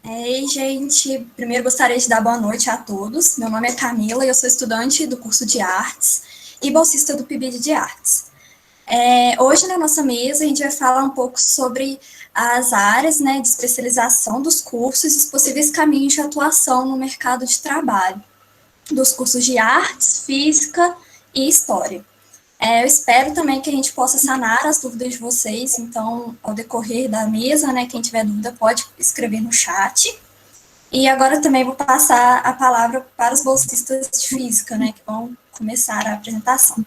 Ei, gente, primeiro gostaria de dar boa noite a todos. Meu nome é Camila e eu sou estudante do curso de Artes e bolsista do PIBID de Artes. Hoje, na nossa mesa, a gente vai falar um pouco sobre as áreas, né, de especialização dos cursos e os possíveis caminhos de atuação no mercado de trabalho, dos cursos de Artes, Física e História. Eu espero também que a gente possa sanar as dúvidas de vocês, então, ao decorrer da mesa, né, quem tiver dúvida pode escrever no chat. E agora também vou passar a palavra para os bolsistas de física, né, que vão começar a apresentação.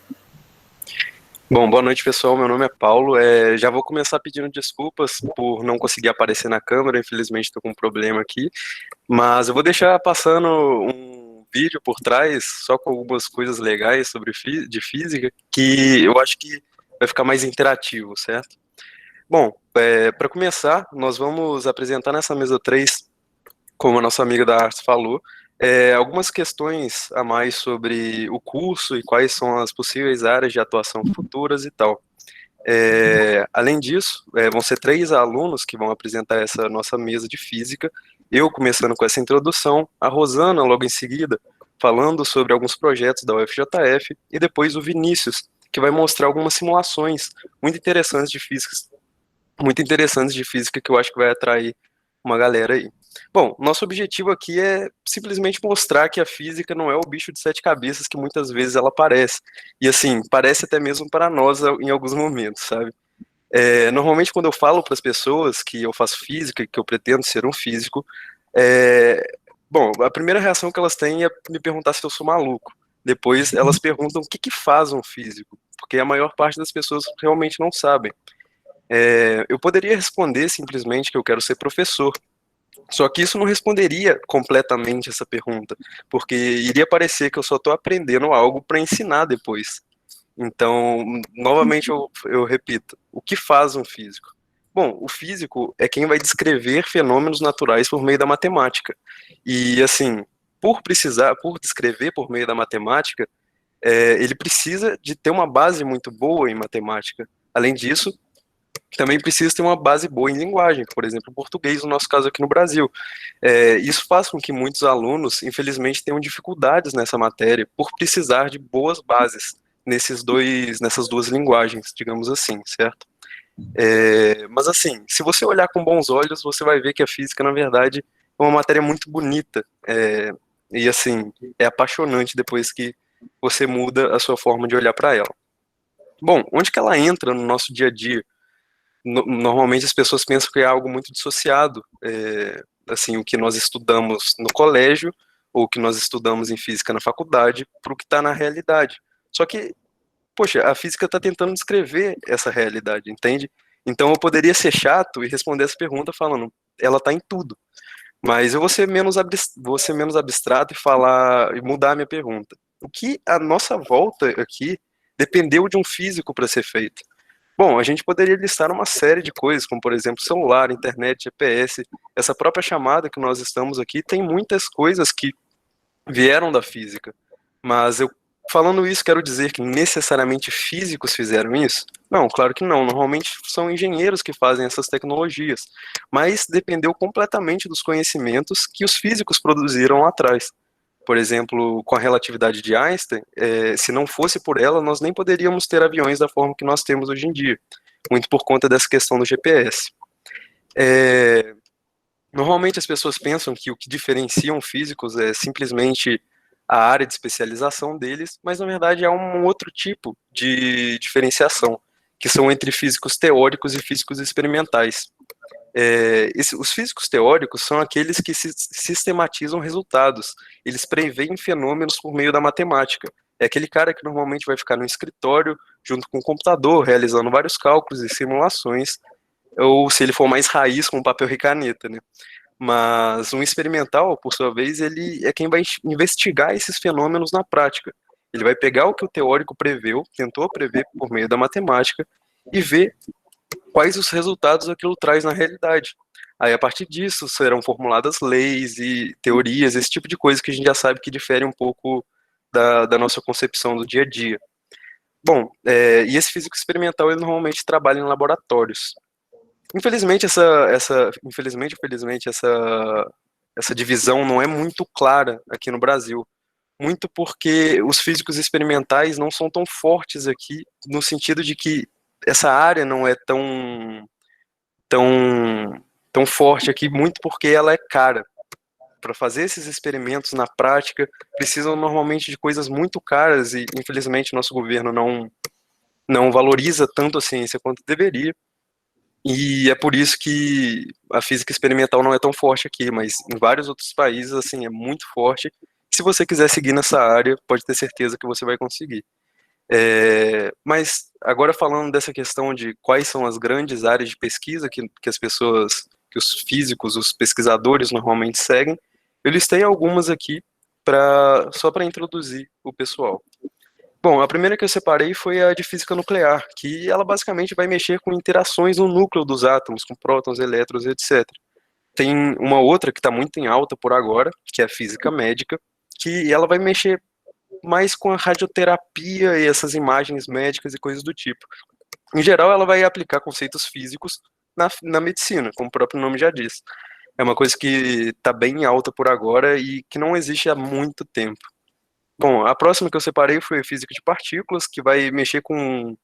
Bom, boa noite, pessoal. Meu nome é Paulo. Já vou começar pedindo desculpas por não conseguir aparecer na câmera. Infelizmente, estou com um problema aqui. Mas eu vou deixar passando um vídeo por trás, só com algumas coisas legais sobre de física, que eu acho que vai ficar mais interativo, certo? Bom, para começar, nós vamos apresentar nessa mesa 3, como a nossa amiga da Artes falou, algumas questões a mais sobre o curso e quais são as possíveis áreas de atuação futuras e tal. Além disso, vão ser 3 alunos que vão apresentar essa nossa mesa de física. Eu começando com essa introdução, a Rosana logo em seguida, falando sobre alguns projetos da UFJF, e depois o Vinícius, que vai mostrar algumas simulações muito interessantes de física, que eu acho que vai atrair uma galera aí. Bom, nosso objetivo aqui é simplesmente mostrar que a física não é o bicho de 7 cabeças que muitas vezes ela parece. E assim, parece até mesmo para nós em alguns momentos, sabe? Normalmente quando eu falo para as pessoas que eu faço física, que eu pretendo ser um físico, é, bom, a primeira reação que elas têm é me perguntar se eu sou maluco. Depois elas perguntam o que que faz um físico, porque a maior parte das pessoas realmente não sabem. Eu poderia responder simplesmente que eu quero ser professor, só que isso não responderia completamente essa pergunta, porque iria parecer que eu só estou aprendendo algo para ensinar depois. Então, novamente eu repito, o que faz um físico? Bom, o físico é quem vai descrever fenômenos naturais por meio da matemática. E assim, por descrever por meio da matemática, ele precisa de ter uma base muito boa em matemática. Além disso, também precisa ter uma base boa em linguagem, por exemplo, o português, no nosso caso aqui no Brasil. Isso faz com que muitos alunos, infelizmente, tenham dificuldades nessa matéria por precisar de boas bases nessas duas linguagens, digamos assim, certo? Mas assim, se você olhar com bons olhos, você vai ver que a física, na verdade, é uma matéria muito bonita, e assim, é apaixonante depois que você muda a sua forma de olhar para ela. Bom, onde que ela entra no nosso dia a dia? Normalmente as pessoas pensam que é algo muito dissociado, assim, o que nós estudamos no colégio ou o que nós estudamos em física na faculdade para o que está na realidade. Só que, poxa, a física está tentando descrever essa realidade, entende? Então eu poderia ser chato e responder essa pergunta falando, ela está em tudo. Mas eu vou ser menos abstrato e falar e mudar a minha pergunta. O que a nossa volta aqui dependeu de um físico para ser feito? Bom, a gente poderia listar uma série de coisas, como por exemplo celular, internet, GPS. Essa própria chamada que nós estamos aqui tem muitas coisas que vieram da física. Mas eu, falando isso, quero dizer que necessariamente físicos fizeram isso? Não, claro que não. Normalmente são engenheiros que fazem essas tecnologias. Mas dependeu completamente dos conhecimentos que os físicos produziram lá atrás. Por exemplo, com a relatividade de Einstein, se não fosse por ela, nós nem poderíamos ter aviões da forma que nós temos hoje em dia, muito por conta dessa questão do GPS. É, Normalmente as pessoas pensam que o que diferenciam físicos é simplesmente a área de especialização deles, mas na verdade há um outro tipo de diferenciação, que são entre físicos teóricos e físicos experimentais. Os físicos teóricos são aqueles que sistematizam resultados, eles preveem fenômenos por meio da matemática. É aquele cara que normalmente vai ficar no escritório, junto com o computador, realizando vários cálculos e simulações, ou se ele for mais raiz, com papel e caneta, né? Mas um experimental, por sua vez, ele é quem vai investigar esses fenômenos na prática. Ele vai pegar o que o teórico preveu, tentou prever por meio da matemática, e ver quais os resultados aquilo traz na realidade. Aí, a partir disso, serão formuladas leis e teorias, esse tipo de coisa que a gente já sabe que difere um pouco da nossa concepção do dia a dia. Bom, e esse físico experimental, ele normalmente trabalha em laboratórios. Infelizmente, infelizmente, essa divisão não é muito clara aqui no Brasil. Muito porque os físicos experimentais não são tão fortes aqui, no sentido de que essa área não é tão, tão forte aqui, muito porque ela é cara. Para fazer esses experimentos na prática, precisam normalmente de coisas muito caras e, infelizmente, nosso governo não valoriza tanto a ciência quanto deveria. E é por isso que a física experimental não é tão forte aqui, mas em vários outros países, assim, é muito forte. Se você quiser seguir nessa área, pode ter certeza que você vai conseguir. Mas agora falando dessa questão de quais são as grandes áreas de pesquisa que as pessoas, que os físicos, os pesquisadores normalmente seguem, eu listei algumas aqui só para introduzir o pessoal. Bom, a primeira que eu separei foi a de física nuclear, que ela basicamente vai mexer com interações no núcleo dos átomos, com prótons, elétrons, etc. Tem uma outra que está muito em alta por agora, que é a física médica, que ela vai mexer mais com a radioterapia e essas imagens médicas e coisas do tipo. Em geral, ela vai aplicar conceitos físicos na medicina, como o próprio nome já diz. É uma coisa que está bem alta por agora e que não existe há muito tempo. Bom, a próxima que eu separei foi a física de partículas, que vai mexer com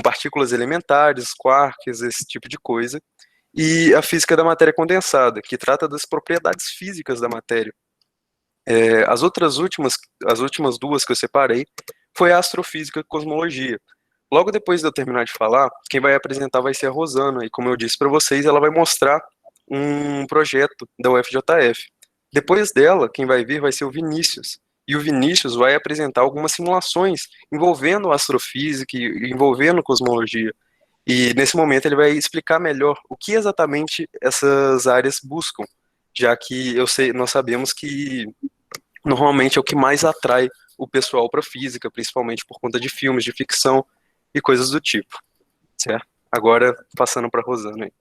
partículas elementares, quarks, esse tipo de coisa. E a física da matéria condensada, que trata das propriedades físicas da matéria. As últimas duas que eu separei foi a astrofísica e cosmologia. Logo depois de eu terminar de falar, quem vai apresentar vai ser a Rosana, e como eu disse para vocês, ela vai mostrar um projeto da UFJF. Depois dela, quem vai vir vai ser o Vinícius, e o Vinícius vai apresentar algumas simulações envolvendo astrofísica e envolvendo cosmologia. E nesse momento ele vai explicar melhor o que exatamente essas áreas buscam, já que nós sabemos que normalmente é o que mais atrai o pessoal para física, principalmente por conta de filmes de ficção e coisas do tipo, certo? Agora, passando para a Rosana aí.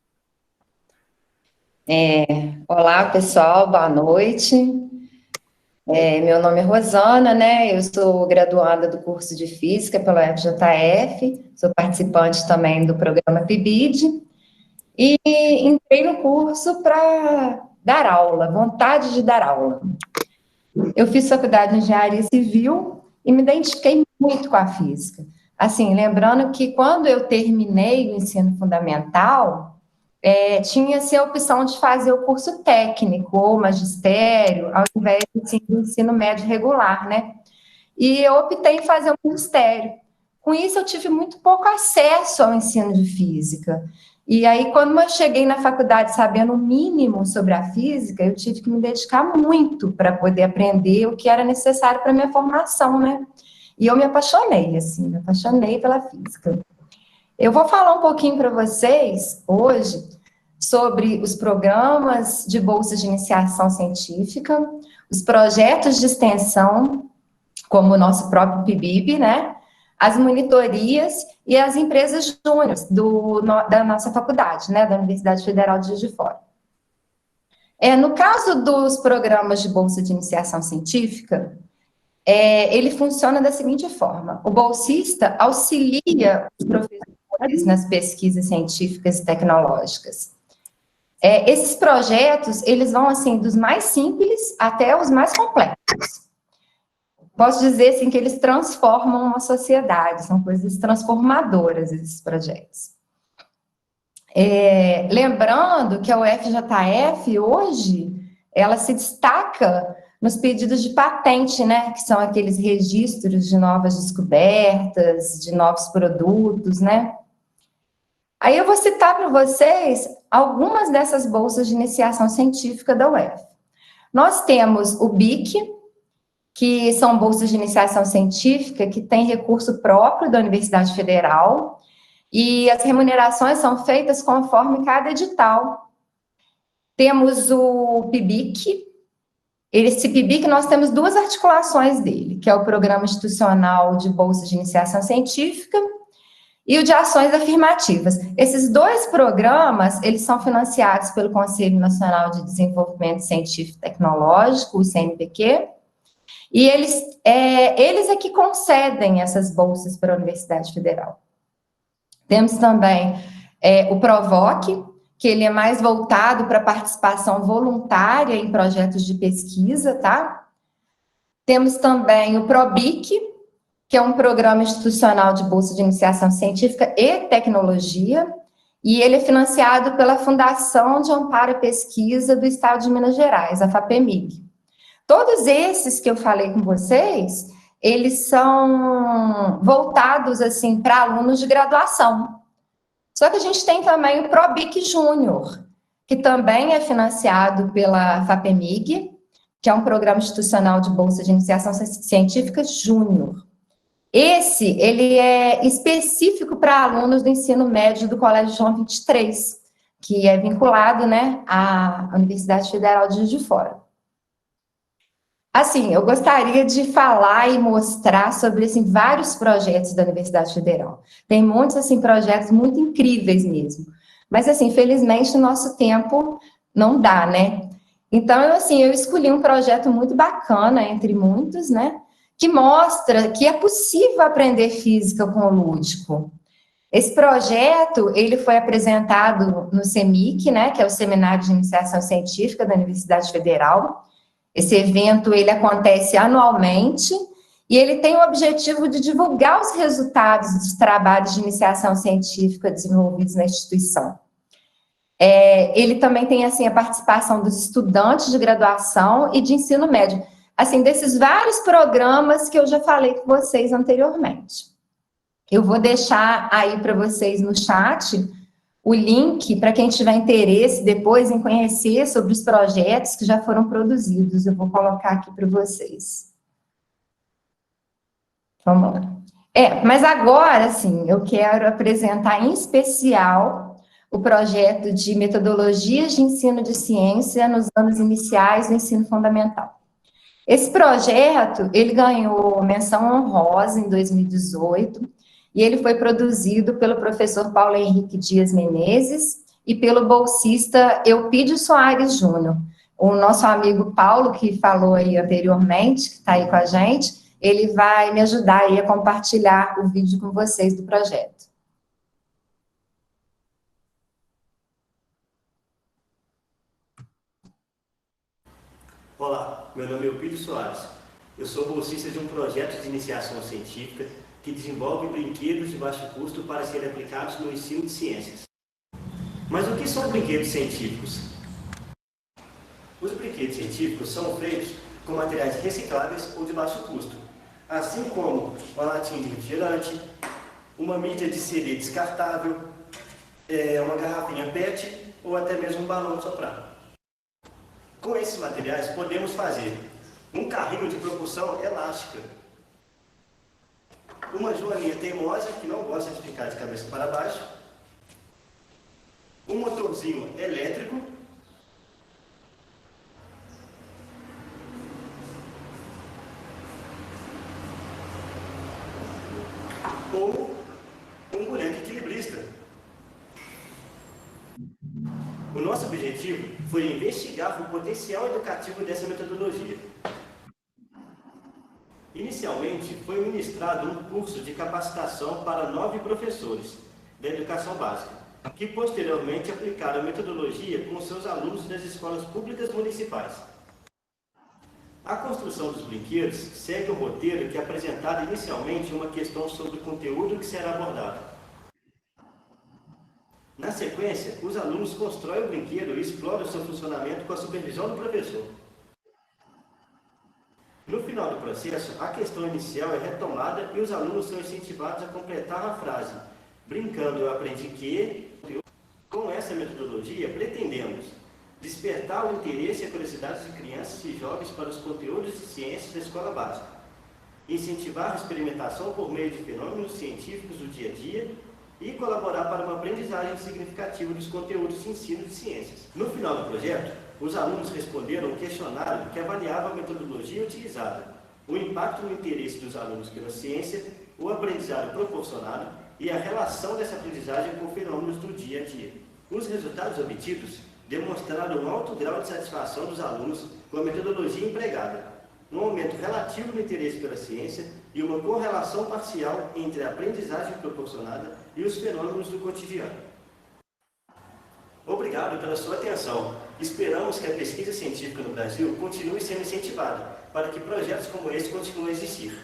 Olá, pessoal, boa noite. Meu nome é Rosana, né? Eu sou graduanda do curso de Física pela FJF, sou participante também do programa PIBID, e entrei no curso para dar aula, vontade de dar aula. Eu fiz faculdade de Engenharia Civil e me identifiquei muito com a física. Assim, lembrando que quando eu terminei o ensino fundamental, tinha-se a opção de fazer o curso técnico ou magistério, ao invés assim, do ensino médio regular, né? E eu optei em fazer o magistério. Com isso, eu tive muito pouco acesso ao ensino de física. E aí, quando eu cheguei na faculdade sabendo o mínimo sobre a física, eu tive que me dedicar muito para poder aprender o que era necessário para a minha formação, né? E eu me apaixonei, assim, me apaixonei pela física. Eu vou falar um pouquinho para vocês, hoje, sobre os programas de bolsa de iniciação científica, os projetos de extensão, como o nosso próprio PIBIB, né? As monitorias e as empresas júniores da nossa faculdade, né? Da Universidade Federal de Juiz de Fora. No caso dos programas de bolsa de iniciação científica, ele funciona da seguinte forma: o bolsista auxilia os professores nas pesquisas científicas e tecnológicas. Esses projetos, eles vão, assim, dos mais simples até os mais complexos. Posso dizer, assim, que eles transformam uma sociedade, são coisas transformadoras, esses projetos. Lembrando que a UFJF, hoje, ela se destaca nos pedidos de patente, né, que são aqueles registros de novas descobertas, de novos produtos, né. Aí eu vou citar para vocês algumas dessas bolsas de iniciação científica da UF. Nós temos o BIC, que são bolsas de iniciação científica que têm recurso próprio da Universidade Federal, e as remunerações são feitas conforme cada edital. Temos o PIBIC. Esse PIBIC, nós temos duas articulações dele, que é o Programa Institucional de Bolsa de Iniciação Científica e o de Ações Afirmativas. Esses dois programas, eles são financiados pelo Conselho Nacional de Desenvolvimento Científico e Tecnológico, o CNPq, e eles é que concedem essas bolsas para a Universidade Federal. Temos também O PROVOC, que ele é mais voltado para participação voluntária em projetos de pesquisa, tá? Temos também o PROBIC, que é um programa institucional de bolsa de iniciação científica e tecnologia, e ele é financiado pela Fundação de Amparo à Pesquisa do Estado de Minas Gerais, a FAPEMIG. Todos esses que eu falei com vocês, eles são voltados, assim, para alunos de graduação. Só que a gente tem também o PROBIC Júnior, que também é financiado pela FAPEMIG, que é um programa institucional de bolsa de iniciação científica júnior. Ele é específico para alunos do ensino médio do Colégio João 23, que é vinculado, né, à Universidade Federal de Juiz de Fora. Assim, eu gostaria de falar e mostrar sobre, assim, vários projetos da Universidade Federal. Tem muitos, assim, projetos muito incríveis mesmo. Mas, assim, infelizmente, o nosso tempo não dá, né? Então, eu escolhi um projeto muito bacana, entre muitos, né? Que mostra que é possível aprender física com o lúdico. Esse projeto, ele foi apresentado no CEMIC, né, que é o Seminário de Iniciação Científica da Universidade Federal. Esse evento, ele acontece anualmente, e ele tem o objetivo de divulgar os resultados dos trabalhos de iniciação científica desenvolvidos na instituição. Ele também tem, assim, a participação dos estudantes de graduação e de ensino médio, assim, desses vários programas que eu já falei com vocês anteriormente. Eu vou deixar aí para vocês no chat o link para quem tiver interesse depois em conhecer sobre os projetos que já foram produzidos. Eu vou colocar aqui para vocês. Vamos lá. Mas agora, sim, eu quero apresentar em especial o projeto de metodologias de ensino de ciência nos anos iniciais do ensino fundamental. Esse projeto, ele ganhou menção honrosa em 2018, e ele foi produzido pelo professor Paulo Henrique Dias Menezes e pelo bolsista Eupídio Soares Júnior. O nosso amigo Paulo, que falou aí anteriormente, que está aí com a gente, ele vai me ajudar aí a compartilhar o vídeo com vocês do projeto. Olá, meu nome é Eupídio Soares. Eu sou bolsista de um projeto de iniciação científica que desenvolve brinquedos de baixo custo para serem aplicados no ensino de ciências. Mas o que são brinquedos científicos? Os brinquedos científicos são feitos com materiais recicláveis ou de baixo custo, assim como uma latinha de refrigerante, uma mídia de CD descartável, uma garrafinha PET ou até mesmo um balão de soprar. Com esses materiais podemos fazer um carrinho de propulsão elástica, uma joaninha teimosa que não gosta de ficar de cabeça para baixo, um motorzinho elétrico, ou um boneco equilibrista. O nosso objetivo foi investigar o potencial educativo dessa metodologia. Inicialmente, foi ministrado um curso de capacitação para 9 professores da educação básica, que posteriormente aplicaram a metodologia com seus alunos das escolas públicas municipais. A construção dos brinquedos segue o roteiro que é apresentado inicialmente uma questão sobre o conteúdo que será abordado. Na sequência, os alunos constroem o brinquedo e exploram seu funcionamento com a supervisão do professor. No final do processo, a questão inicial é retomada e os alunos são incentivados a completar a frase, brincando, eu aprendi que... Com essa metodologia, pretendemos despertar o interesse e a curiosidade de crianças e jovens para os conteúdos de ciências da escola básica, incentivar a experimentação por meio de fenômenos científicos do dia a dia e colaborar para uma aprendizagem significativa dos conteúdos de ensino de ciências. No final do projeto, os alunos responderam um questionário que avaliava a metodologia utilizada, o impacto no interesse dos alunos pela ciência, o aprendizado proporcionado e a relação dessa aprendizagem com fenômenos do dia a dia. Os resultados obtidos demonstraram um alto grau de satisfação dos alunos com a metodologia empregada, um aumento relativo no interesse pela ciência e uma correlação parcial entre a aprendizagem proporcionada e os fenômenos do cotidiano. obrigado pela sua atenção. Esperamos que a pesquisa científica no Brasil continue sendo incentivada, para que projetos como esse continuem a existir.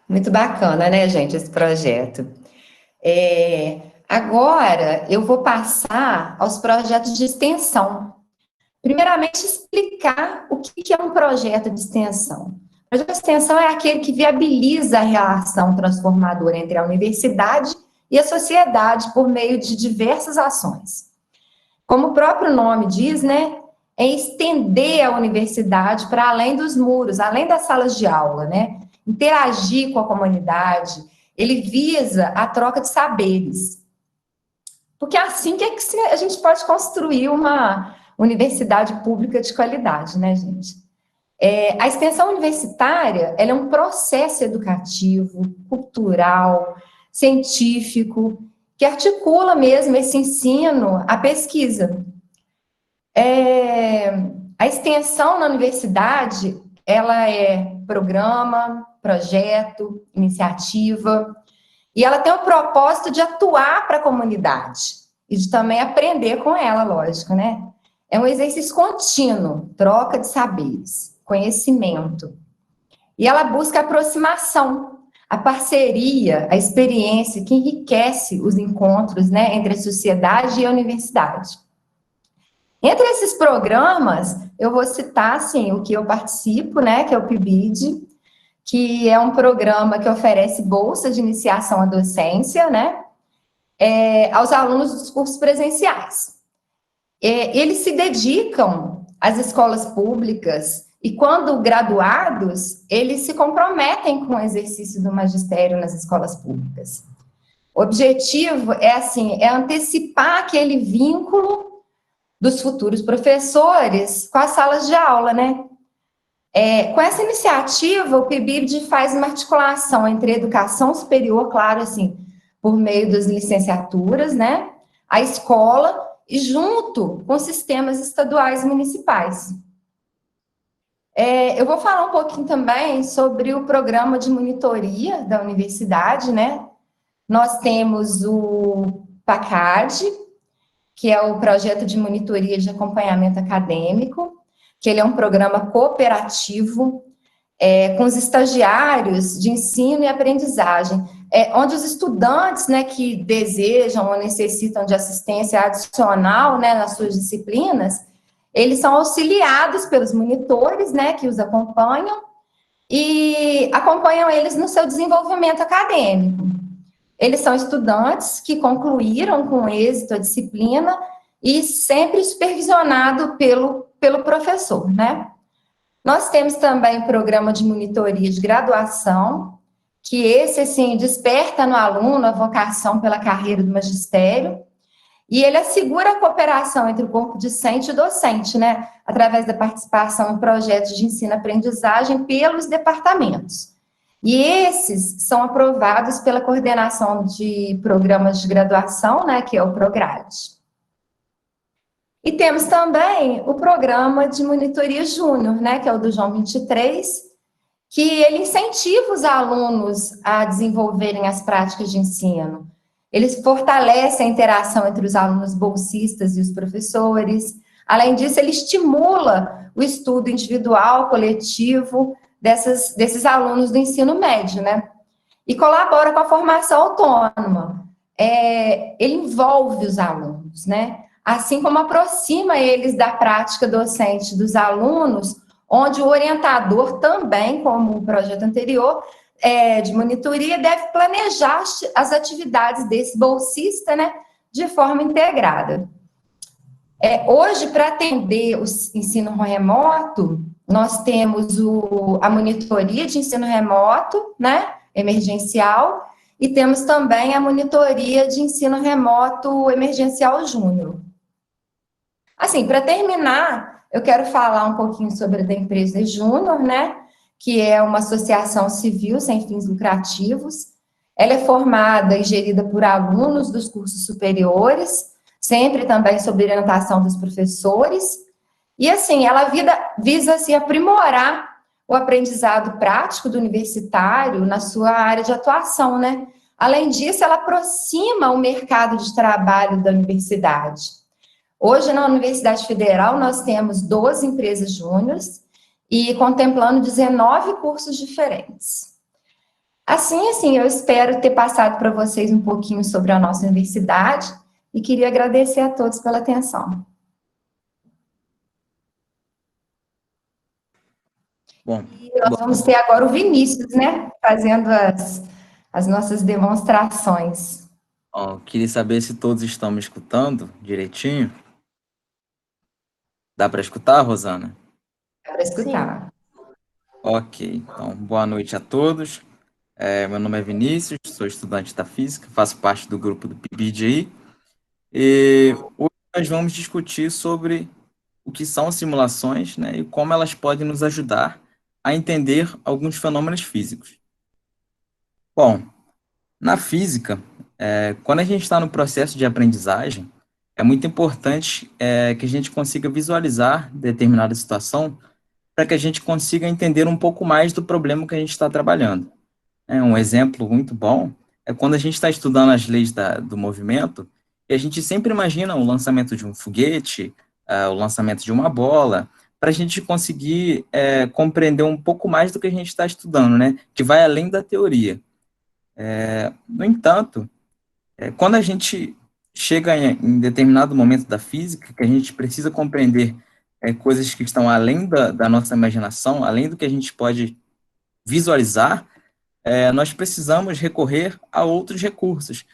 Muito bacana, né, gente, esse projeto. Agora, eu vou passar aos projetos de extensão. Primeiramente, explicar o que é um projeto de extensão. O projeto de extensão é aquele que viabiliza a relação transformadora entre a universidade e a sociedade por meio de diversas ações. Como o próprio nome diz, né, é estender a universidade para além dos muros, além das salas de aula, né, interagir com a comunidade. Ele visa a troca de saberes. Porque é assim que a gente pode construir uma universidade pública de qualidade, né, gente? A extensão universitária, ela é um processo educativo, cultural, científico, que articula mesmo esse ensino à pesquisa. A extensão na universidade, ela é programa, projeto, iniciativa, e ela tem o propósito de atuar para a comunidade e de também aprender com ela, lógico, né? É um exercício contínuo, troca de saberes, conhecimento. E ela busca a aproximação, a parceria, a experiência que enriquece os encontros, né, entre a sociedade e a universidade. Entre esses programas, eu vou citar, assim, o que eu participo, né, que é o PIBID, que é um programa que oferece bolsa de iniciação à docência, né, aos alunos dos cursos presenciais. Eles se dedicam às escolas públicas e, quando graduados, eles se comprometem com o exercício do magistério nas escolas públicas. O objetivo é antecipar aquele vínculo dos futuros professores com as salas de aula, né? Com essa iniciativa, o PIBID faz uma articulação entre a educação superior, claro, assim, por meio das licenciaturas, né? A escola e junto com sistemas estaduais e municipais. Eu vou falar um pouquinho também sobre o programa de monitoria da universidade, né? Nós temos o PACAD, que é o Projeto de Monitoria de Acompanhamento Acadêmico, que ele é um programa cooperativo, com os estagiários de ensino e aprendizagem, onde os estudantes, né, que desejam ou necessitam de assistência adicional, né, nas suas disciplinas, eles são auxiliados pelos monitores, né, que os acompanham, e acompanham eles no seu desenvolvimento acadêmico. Eles são estudantes que concluíram com êxito a disciplina e sempre supervisionado pelo professor, né? Nós temos também o programa de monitoria de graduação, que esse, assim, desperta no aluno a vocação pela carreira do magistério, e ele assegura a cooperação entre o corpo discente e docente, né, através da participação em projetos de ensino-aprendizagem pelos departamentos. E esses são aprovados pela coordenação de programas de graduação, né, que é o PROGRADE. E temos também o programa de monitoria júnior, né, que é o do João 23, que ele incentiva os alunos a desenvolverem as práticas de ensino. Eles fortalecem a interação entre os alunos bolsistas e os professores. Além disso, ele estimula o estudo individual, coletivo, desses alunos do ensino médio, né? E colabora com a formação autônoma. Ele envolve os alunos, né? Assim como aproxima eles da prática docente dos alunos, onde o orientador também, como o projeto anterior, de monitoria, deve planejar as atividades desse bolsista, né, de forma integrada. Hoje, para atender o ensino remoto, nós temos a monitoria de ensino remoto, né, emergencial, e temos também a monitoria de ensino remoto emergencial júnior. Assim, para terminar, eu quero falar um pouquinho sobre a empresa Júnior, né, que é uma associação civil sem fins lucrativos. Ela é formada e gerida por alunos dos cursos superiores, sempre também sob orientação dos professores. E, assim, ela visa assim, aprimorar o aprendizado prático do universitário na sua área de atuação, né? Além disso, ela aproxima o mercado de trabalho da universidade. Hoje, na Universidade Federal, nós temos 12 empresas júniores e contemplando 19 cursos diferentes. Assim, eu espero ter passado para vocês um pouquinho sobre a nossa universidade e queria agradecer a todos pela atenção. Bom, E nós vamos ter agora o Vinícius, né, fazendo as nossas demonstrações. ó, queria saber se todos estão me escutando direitinho. Dá para escutar, Rosana? Dá para escutar. Ok, então, boa noite a todos. Meu nome é Vinícius, sou estudante da Física, faço parte do grupo do PBDI. E hoje nós vamos discutir sobre o que são simulações, né, e como elas podem nos ajudar a entender alguns fenômenos físicos. Bom, na física, quando a gente está no processo de aprendizagem, é muito importante que a gente consiga visualizar determinada situação para que a gente consiga entender um pouco mais do problema que a gente está trabalhando. Um exemplo muito bom é quando a gente está estudando as leis do movimento, e a gente sempre imagina o lançamento de um foguete, o lançamento de uma bola, para a gente conseguir compreender um pouco mais do que a gente está estudando, né? Que vai além da teoria. No entanto, quando a gente chega em determinado momento da física, que a gente precisa compreender coisas que estão além da nossa imaginação, além do que a gente pode visualizar, nós precisamos recorrer a outros recursos.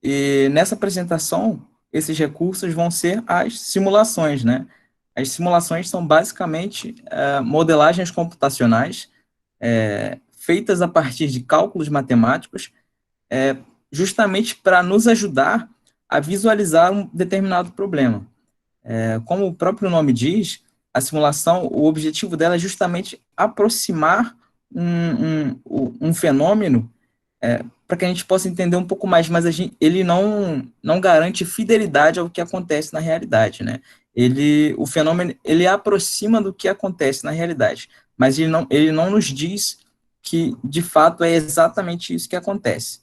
E nessa apresentação, esses recursos vão ser as simulações, né? As simulações são basicamente modelagens computacionais feitas a partir de cálculos matemáticos, justamente para nos ajudar a visualizar um determinado problema. Como o próprio nome diz, a simulação, o objetivo dela é justamente aproximar um fenômeno para que a gente possa entender um pouco mais, mas ele não garante fidelidade ao que acontece na realidade, né? O fenômeno, ele aproxima do que acontece na realidade, mas ele não nos diz que, de fato, é exatamente isso que acontece.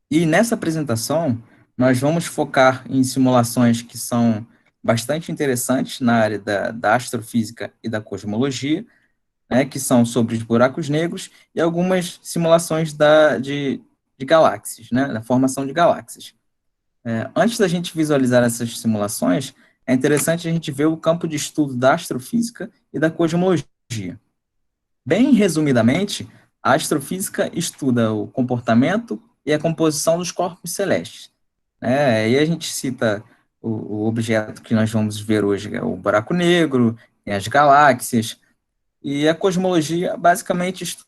E nessa apresentação, nós vamos focar em simulações que são bastante interessantes na área da astrofísica e da cosmologia, né, que são sobre os buracos negros, e algumas simulações de galáxias, né, da formação de galáxias. Antes da gente visualizar essas simulações, é interessante a gente ver o campo de estudo da astrofísica e da cosmologia. Bem resumidamente, a astrofísica estuda o comportamento e a composição dos corpos celestes. Aí a gente cita o objeto que nós vamos ver hoje, é o buraco negro, as galáxias, e a cosmologia basicamente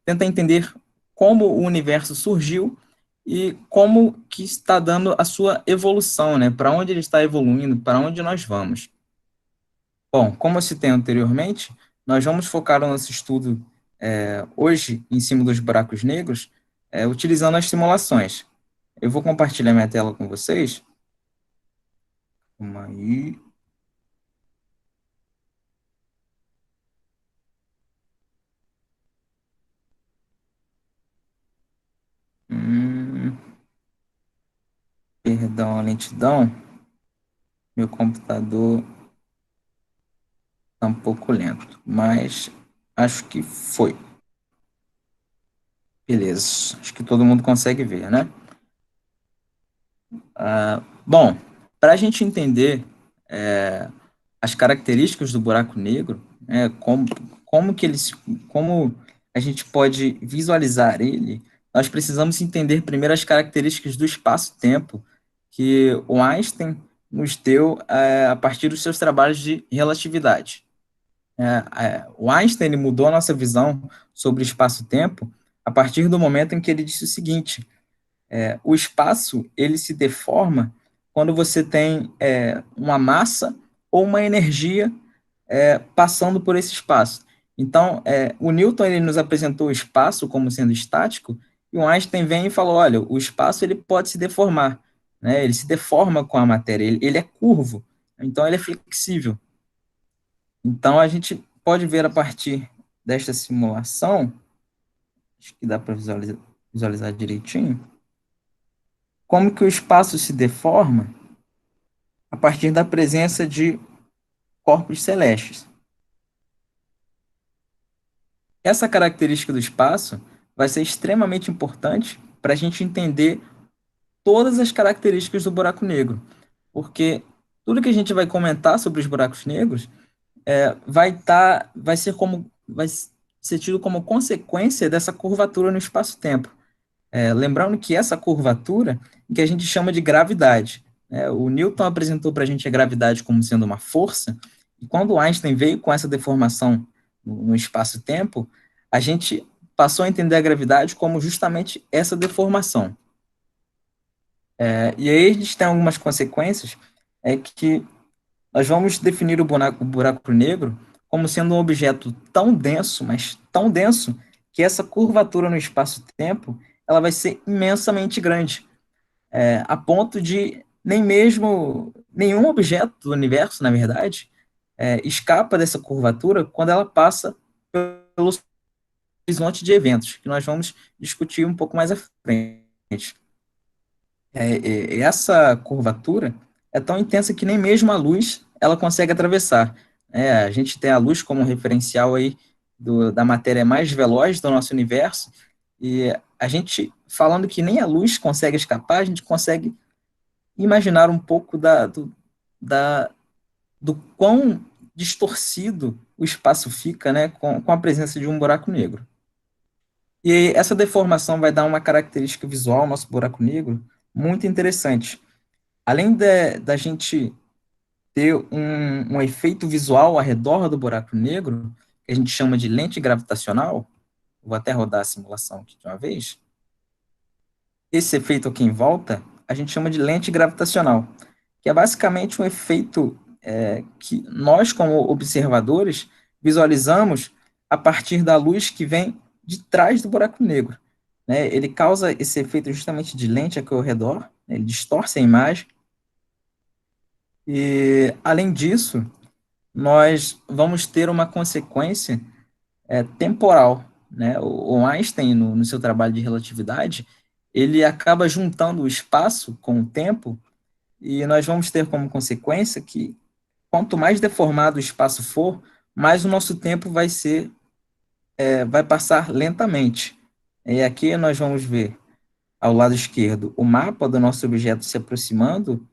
tenta entender como o universo surgiu e como que está dando a sua evolução, né? Para onde ele está evoluindo, para onde nós vamos. Bom, como eu citei anteriormente, nós vamos focar o nosso estudo hoje em cima dos buracos negros, utilizando as simulações. Eu vou compartilhar minha tela com vocês. Vamos aí. Perdão, a lentidão. Meu computador está um pouco lento, mas acho que foi. Beleza, acho que todo mundo consegue ver, né? Bom, para a gente entender as características do buraco negro, como a gente pode visualizar ele, nós precisamos entender primeiro as características do espaço-tempo que o Einstein nos deu a partir dos seus trabalhos de relatividade. O Einstein ele mudou a nossa visão sobre espaço-tempo a partir do momento em que ele disse o seguinte: o espaço ele se deforma quando você tem uma massa ou uma energia passando por esse espaço. Então, o Newton ele nos apresentou o espaço como sendo estático, e o Einstein vem e falou, olha, o espaço ele pode se deformar, né? Ele se deforma com a matéria, ele é curvo, então ele é flexível. Então, a gente pode ver a partir desta simulação, acho que dá para visualizar, visualizar direitinho, como que o espaço se deforma a partir da presença de corpos celestes. Essa característica do espaço vai ser extremamente importante para a gente entender todas as características do buraco negro, porque tudo que a gente vai comentar sobre os buracos negros vai ser tido como consequência dessa curvatura no espaço-tempo. Lembrando que essa curvatura que a gente chama de gravidade. O Newton apresentou para a gente a gravidade como sendo uma força, e quando Einstein veio com essa deformação no espaço-tempo, a gente passou a entender a gravidade como justamente essa deformação. E aí a gente tem algumas consequências, que nós vamos definir o buraco negro como sendo um objeto tão denso, mas tão denso, que essa curvatura no espaço-tempo ela vai ser imensamente grande, a ponto de nem mesmo nenhum objeto do universo, na verdade, escapa dessa curvatura quando ela passa pelo horizonte de eventos, que nós vamos discutir um pouco mais à frente. Essa curvatura é tão intensa que nem mesmo a luz ela consegue atravessar. A gente tem a luz como referencial aí da matéria mais veloz do nosso universo, e a gente, falando que nem a luz consegue escapar, a gente consegue imaginar um pouco do quão distorcido o espaço fica, né, com a presença de um buraco negro. E essa deformação vai dar uma característica visual ao nosso buraco negro muito interessante. Além da gente ter um efeito visual ao redor do buraco negro, que a gente chama de lente gravitacional, vou até rodar a simulação aqui de uma vez, esse efeito aqui em volta, a gente chama de lente gravitacional, que é basicamente um efeito que nós, como observadores, visualizamos a partir da luz que vem de trás do buraco negro. Ele causa esse efeito justamente de lente aqui ao redor, né? Ele distorce a imagem. E, além disso, nós vamos ter uma consequência temporal. Né? O Einstein, no seu trabalho de relatividade, ele acaba juntando o espaço com o tempo, e nós vamos ter como consequência que quanto mais deformado o espaço for, mais o nosso tempo vai passar lentamente. E aqui nós vamos ver, ao lado esquerdo, o mapa do nosso objeto se aproximando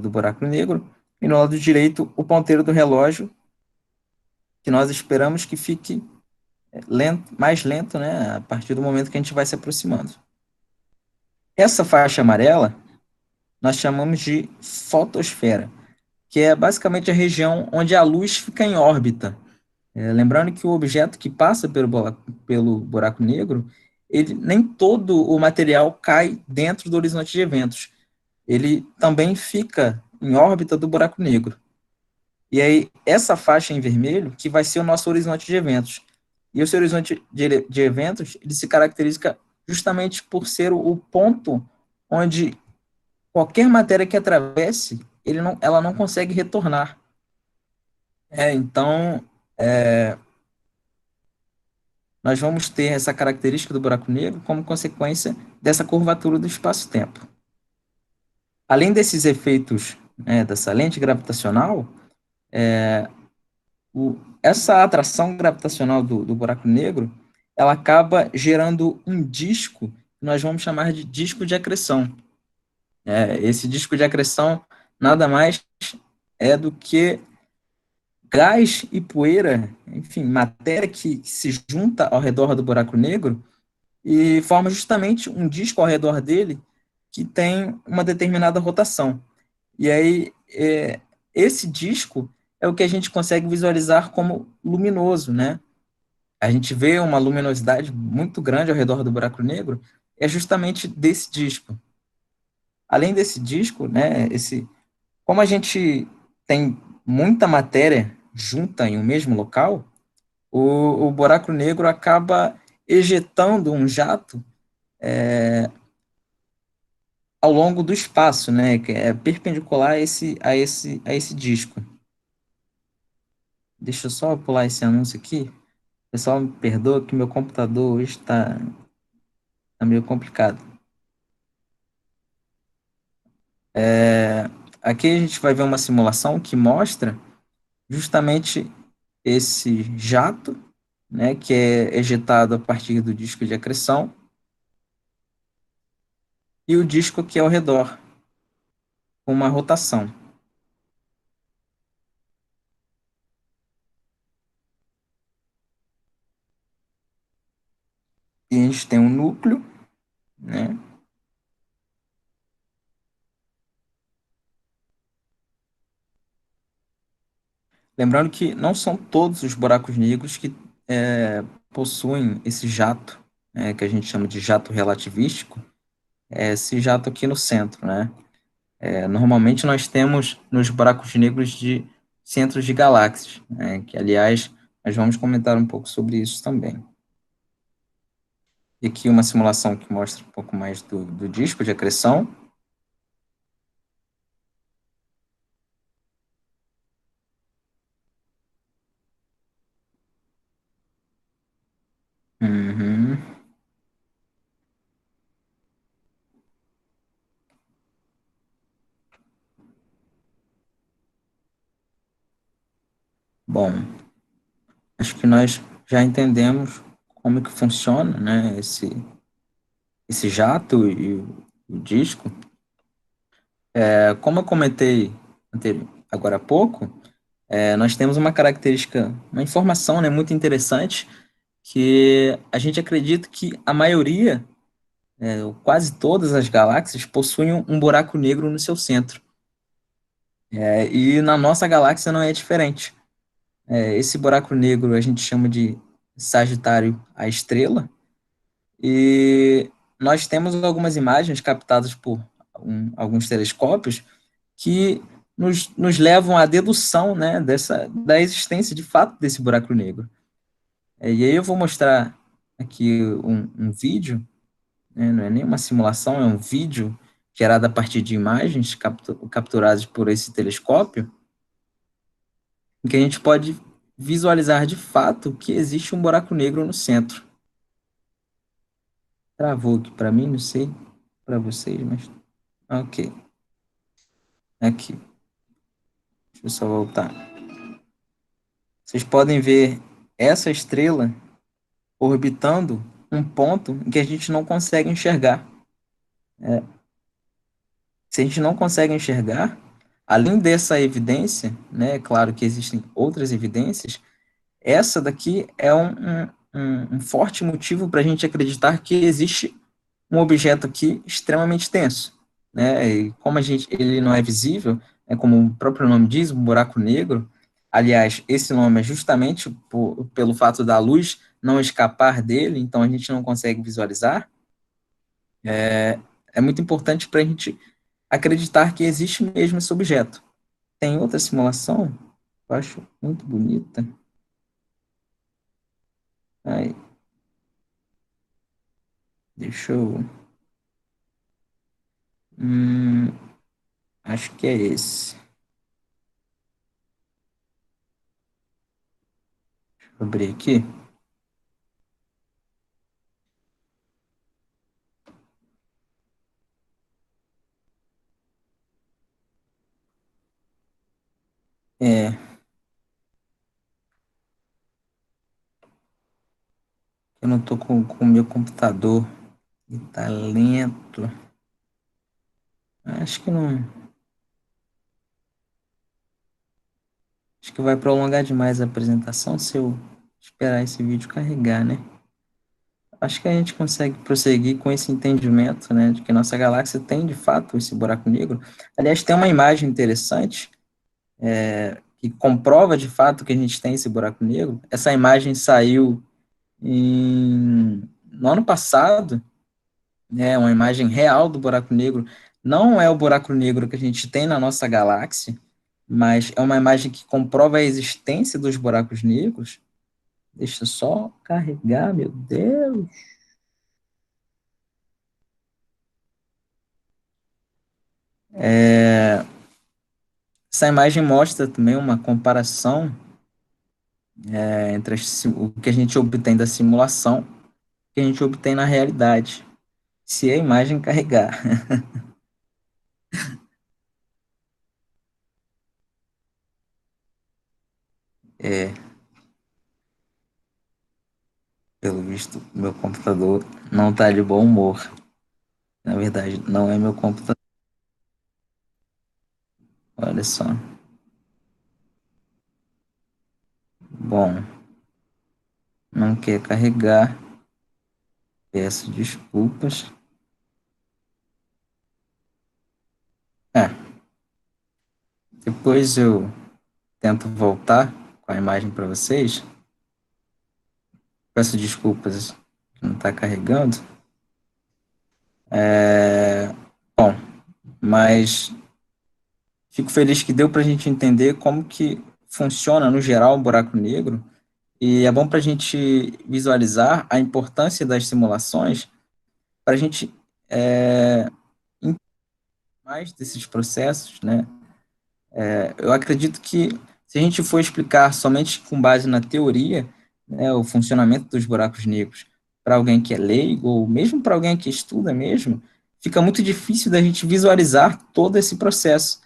do buraco negro, e no lado direito, o ponteiro do relógio, que nós esperamos que fique mais lento, né, a partir do momento que a gente vai se aproximando. Essa faixa amarela, nós chamamos de fotosfera, que é basicamente a região onde a luz fica em órbita. Lembrando que o objeto que passa pelo buraco negro, nem todo o material cai dentro do horizonte de eventos. Ele também fica em órbita do buraco negro. E aí, essa faixa em vermelho, que vai ser o nosso horizonte de eventos. E esse horizonte de eventos, ele se caracteriza justamente por ser o ponto onde qualquer matéria que atravesse, ela não consegue retornar. Então, nós vamos ter essa característica do buraco negro como consequência dessa curvatura do espaço-tempo. Além desses efeitos, dessa lente gravitacional, essa atração gravitacional do buraco negro, ela acaba gerando um disco que nós vamos chamar de disco de acreção. Esse disco de acreção nada mais é do que gás e poeira, enfim, matéria que se junta ao redor do buraco negro e forma justamente um disco ao redor dele que tem uma determinada rotação. E aí, esse disco é o que a gente consegue visualizar como luminoso, né? A gente vê uma luminosidade muito grande ao redor do buraco negro, é justamente desse disco. Além desse disco, né, como a gente tem muita matéria junta em um mesmo local, o buraco negro acaba ejetando um jato ao longo do espaço, né, que é perpendicular a esse disco. Deixa eu só pular esse anúncio aqui. Pessoal, me perdoa que meu computador hoje está Tá meio complicado. Aqui a gente vai ver uma simulação que mostra justamente esse jato, né, que é ejetado a partir do disco de acreção, e o disco aqui ao redor, com uma rotação. E a gente tem um núcleo, né? Lembrando que não são todos os buracos negros que possuem esse jato, que a gente chama de jato relativístico, esse jato aqui no centro, né? Normalmente nós temos nos buracos negros de centros de galáxias, né? Que, aliás, nós vamos comentar um pouco sobre isso também. E aqui uma simulação que mostra um pouco mais do disco de acreção. Uhum. Bom, acho que nós já entendemos como que funciona, né, esse jato e o disco. Como eu comentei agora há pouco, nós temos uma característica, uma informação, né, muito interessante, que a gente acredita que a maioria, quase todas as galáxias, possuem um buraco negro no seu centro. E na nossa galáxia não é diferente. Esse buraco negro a gente chama de Sagitário A estrela, e nós temos algumas imagens captadas por alguns telescópios que nos levam à dedução, né, da existência de fato desse buraco negro. E aí eu vou mostrar aqui um vídeo, né, não é nem uma simulação, é um vídeo gerado a partir de imagens capturadas por esse telescópio, em que a gente pode visualizar de fato que existe um buraco negro no centro. Travou aqui para mim, não sei para vocês, mas ok. Aqui. Deixa eu só voltar. Vocês podem ver essa estrela orbitando um ponto em que a gente não consegue enxergar. Se a gente não consegue enxergar, além dessa evidência, né, é claro que existem outras evidências, essa daqui é um forte motivo para a gente acreditar que existe um objeto aqui extremamente denso, né? E como ele não é visível, como o próprio nome diz, um buraco negro. Aliás, esse nome é justamente pelo fato da luz não escapar dele, então a gente não consegue visualizar. É muito importante para a gente acreditar que existe mesmo esse objeto. Tem outra simulação, que eu acho muito bonita. Aí, deixa eu. Acho que é esse. Deixa eu abrir aqui. É, eu não tô com o meu computador e tá lento. Acho que não. Acho que vai prolongar demais a apresentação se eu esperar esse vídeo carregar, né? Acho que a gente consegue prosseguir com esse entendimento, né, de que nossa galáxia tem, de fato, esse buraco negro. Aliás, tem uma imagem interessante, que comprova, de fato, que a gente tem esse buraco negro. Essa imagem saiu no ano passado, né, uma imagem real do buraco negro. Não é o buraco negro que a gente tem na nossa galáxia, mas é uma imagem que comprova a existência dos buracos negros. Deixa eu só carregar, meu Deus. Essa imagem mostra também uma comparação entre o que a gente obtém da simulação e o que a gente obtém na realidade. se a imagem carregar. É, pelo visto, meu computador não está de bom humor. Na verdade, não é meu computador. Olha só. Bom, não quer carregar. Peço desculpas. É, depois eu tento voltar com a imagem para vocês. Peço desculpas que não está carregando. Bom, mas fico feliz que deu para a gente entender como que funciona, no geral, um buraco negro. E é bom para a gente visualizar a importância das simulações para a gente entender mais desses processos, né? Eu acredito que se a gente for explicar somente com base na teoria, né, o funcionamento dos buracos negros para alguém que é leigo, ou mesmo para alguém que estuda mesmo, fica muito difícil da gente visualizar todo esse processo.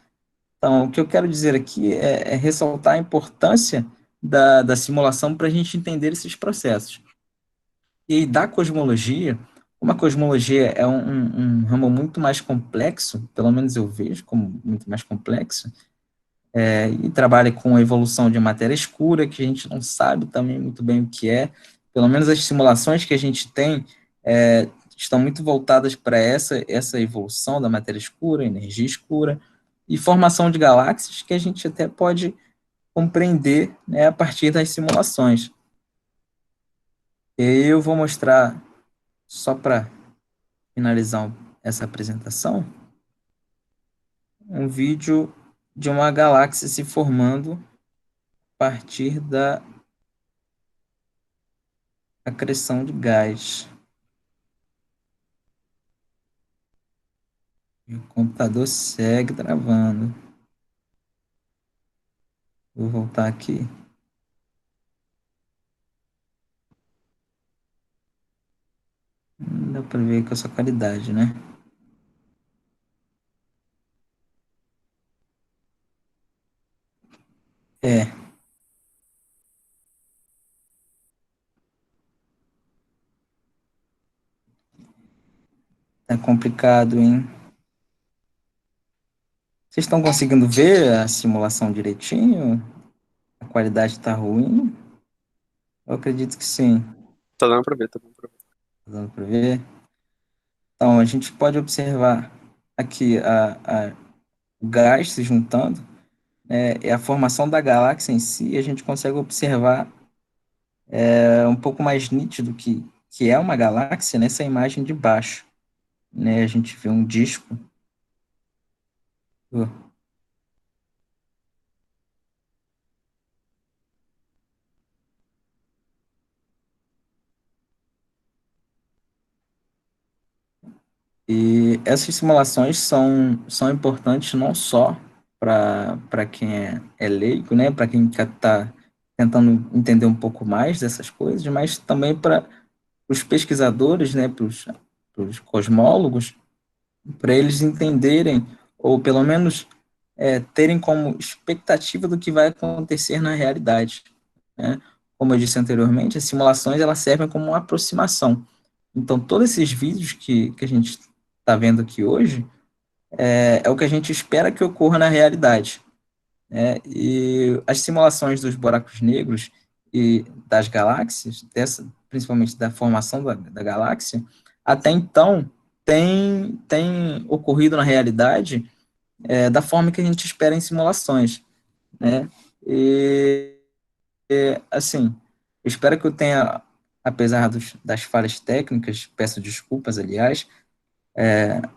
Então, o que eu quero dizer aqui é ressaltar a importância da simulação para a gente entender esses processos. E da cosmologia, como a cosmologia é um ramo muito mais complexo, pelo menos eu vejo como muito mais complexo, e trabalha com a evolução de matéria escura, que a gente não sabe também muito bem o que é, pelo menos as simulações que a gente tem estão muito voltadas para essa evolução da matéria escura, energia escura, e formação de galáxias que a gente até pode compreender, né, a partir das simulações. Eu vou mostrar, só para finalizar essa apresentação, um vídeo de uma galáxia se formando a partir da acreção de gás. E o computador segue travando. Vou voltar aqui. Dá para ver com essa qualidade, né? É, tá complicado, hein? Vocês estão conseguindo ver a simulação direitinho? A qualidade tá ruim? Eu acredito que sim. Tá dando pra ver, tá dando pra ver. Tá dando para ver? Então, a gente pode observar aqui o gás se juntando, né, e a formação da galáxia em si, a gente consegue observar um pouco mais nítido que é uma galáxia nessa imagem de baixo, né? A gente vê um disco. E essas simulações são importantes não só para quem é leigo, né? Para quem está tentando entender um pouco mais dessas coisas, mas também para os pesquisadores, né? Para os cosmólogos, para eles entenderem, ou pelo menos terem como expectativa do que vai acontecer na realidade, né? Como eu disse anteriormente, as simulações elas servem como uma aproximação. Então, todos esses vídeos que a gente está vendo aqui hoje é o que a gente espera que ocorra na realidade, né? E as simulações dos buracos negros e das galáxias, principalmente da formação da galáxia, até então tem ocorrido na realidade da forma que a gente espera em simulações, né? E, assim, eu espero que eu tenha, apesar das falhas técnicas, peço desculpas, aliás,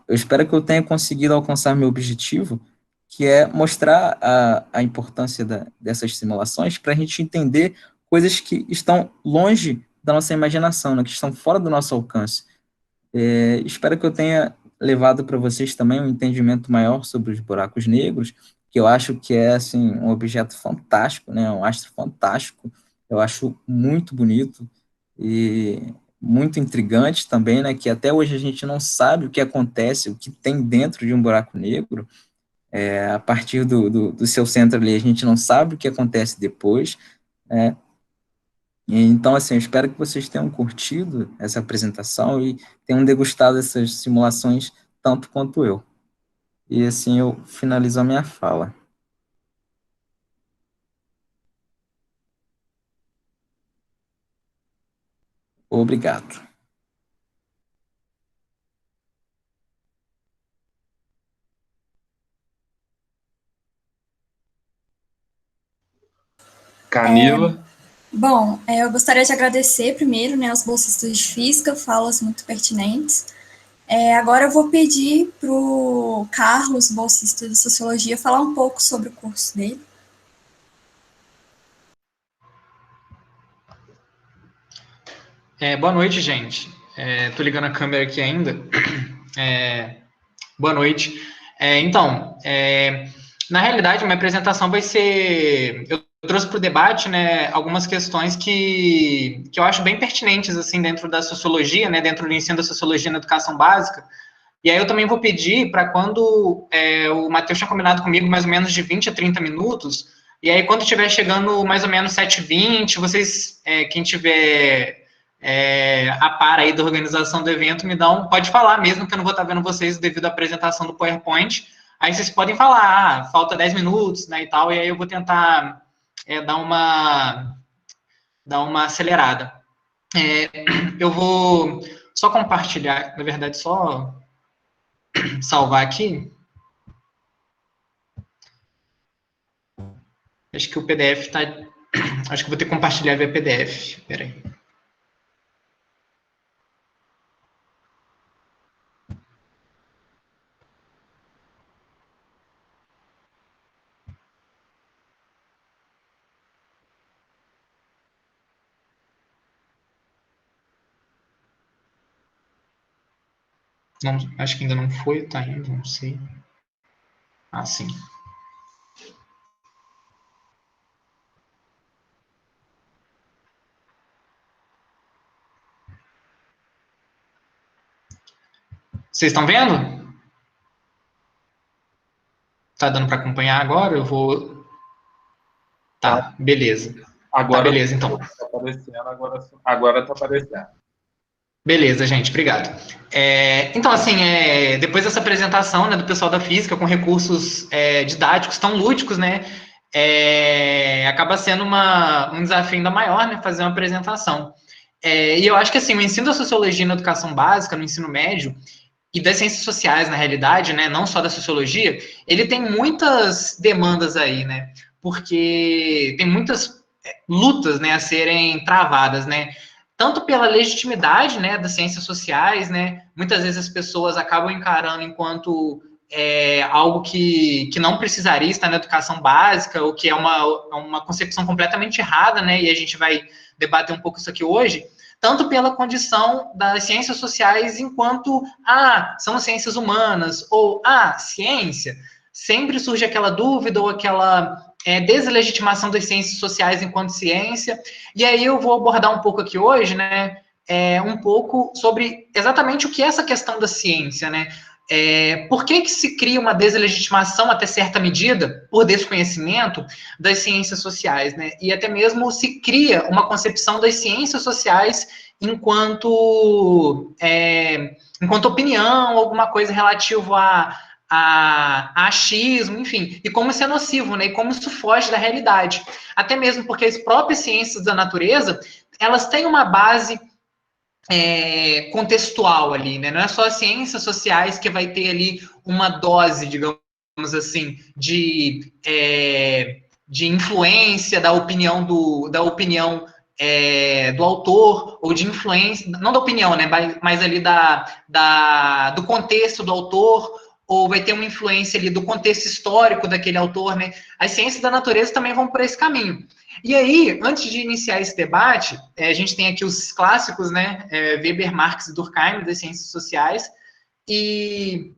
eu espero que eu tenha conseguido alcançar meu objetivo, que é mostrar a importância dessas simulações para a gente entender coisas que estão longe da nossa imaginação, né, que estão fora do nosso alcance. Espero que eu tenha levado para vocês também um entendimento maior sobre os buracos negros, que eu acho que é assim um objeto fantástico, né, um astro fantástico. Eu acho muito bonito e muito intrigantes também, né, que até hoje a gente não sabe o que acontece, o que tem dentro de um buraco negro. A partir do seu centro ali, a gente não sabe o que acontece depois, né? Então, assim, eu espero que vocês tenham curtido essa apresentação e tenham degustado essas simulações tanto quanto eu. E assim eu finalizo a minha fala. Obrigado. Camila. Bom, eu gostaria de agradecer primeiro, né, aos bolsistas de física, falas muito pertinentes. Agora eu vou pedir para o Carlos, bolsista de sociologia, falar um pouco sobre o curso dele. Boa noite, gente. Tô ligando a câmera aqui ainda. Boa noite. Na realidade, minha apresentação vai ser... Eu trouxe para o debate, né, algumas questões que eu acho bem pertinentes, assim, dentro da sociologia, né, dentro do ensino da sociologia na educação básica. E aí eu também vou pedir para quando o Matheus tinha combinado comigo mais ou menos de 20 a 30 minutos, e aí quando estiver chegando mais ou menos 7h20, vocês, quem tiver a par aí da organização do evento, pode falar mesmo, que eu não vou estar vendo vocês devido à apresentação do PowerPoint. Aí vocês podem falar, falta 10 minutos, né, e tal, e aí eu vou tentar dar uma acelerada. Eu vou só compartilhar, na verdade, só salvar aqui. Acho que o PDF está... Acho que vou ter que compartilhar via PDF. Espera aí. Não, acho que ainda não foi, tá indo, não sei. Ah, sim. Vocês estão vendo? Tá dando para acompanhar agora? Eu vou... Tá, beleza. Agora tá, beleza, então. Tá aparecendo, agora tá aparecendo. Beleza, gente, obrigado. Então, assim, depois dessa apresentação, né, do pessoal da física, com recursos didáticos tão lúdicos, né, acaba sendo um desafio ainda maior, né, fazer uma apresentação. E eu acho que, assim, o ensino da sociologia na educação básica, no ensino médio, e das ciências sociais, na realidade, né, não só da sociologia, ele tem muitas demandas aí, né, porque tem muitas lutas, né, a serem travadas, né, tanto pela legitimidade, né, das ciências sociais, né, muitas vezes as pessoas acabam encarando enquanto algo que não precisaria estar na educação básica, ou que é uma concepção completamente errada, né, e a gente vai debater um pouco isso aqui hoje, tanto pela condição das ciências sociais enquanto, são ciências humanas, ou, ciência, sempre surge aquela dúvida ou aquela deslegitimação das ciências sociais enquanto ciência, e aí eu vou abordar um pouco aqui hoje, né, um pouco sobre exatamente o que é essa questão da ciência, né, por que se cria uma deslegitimação até certa medida, por desconhecimento, das ciências sociais, né? E até mesmo se cria uma concepção das ciências sociais enquanto opinião, alguma coisa relativa a achismo, enfim, e como isso é nocivo, né? E como isso foge da realidade. Até mesmo porque as próprias ciências da natureza, elas têm uma base contextual ali, né? Não é só as ciências sociais que vai ter ali uma dose, digamos assim, de influência da opinião do autor, ou de influência, não da opinião, né? Mas ali do contexto do autor, ou vai ter uma influência ali do contexto histórico daquele autor, né? As ciências da natureza também vão por esse caminho. E aí, antes de iniciar esse debate, a gente tem aqui os clássicos, né? Weber, Marx e Durkheim, das ciências sociais. E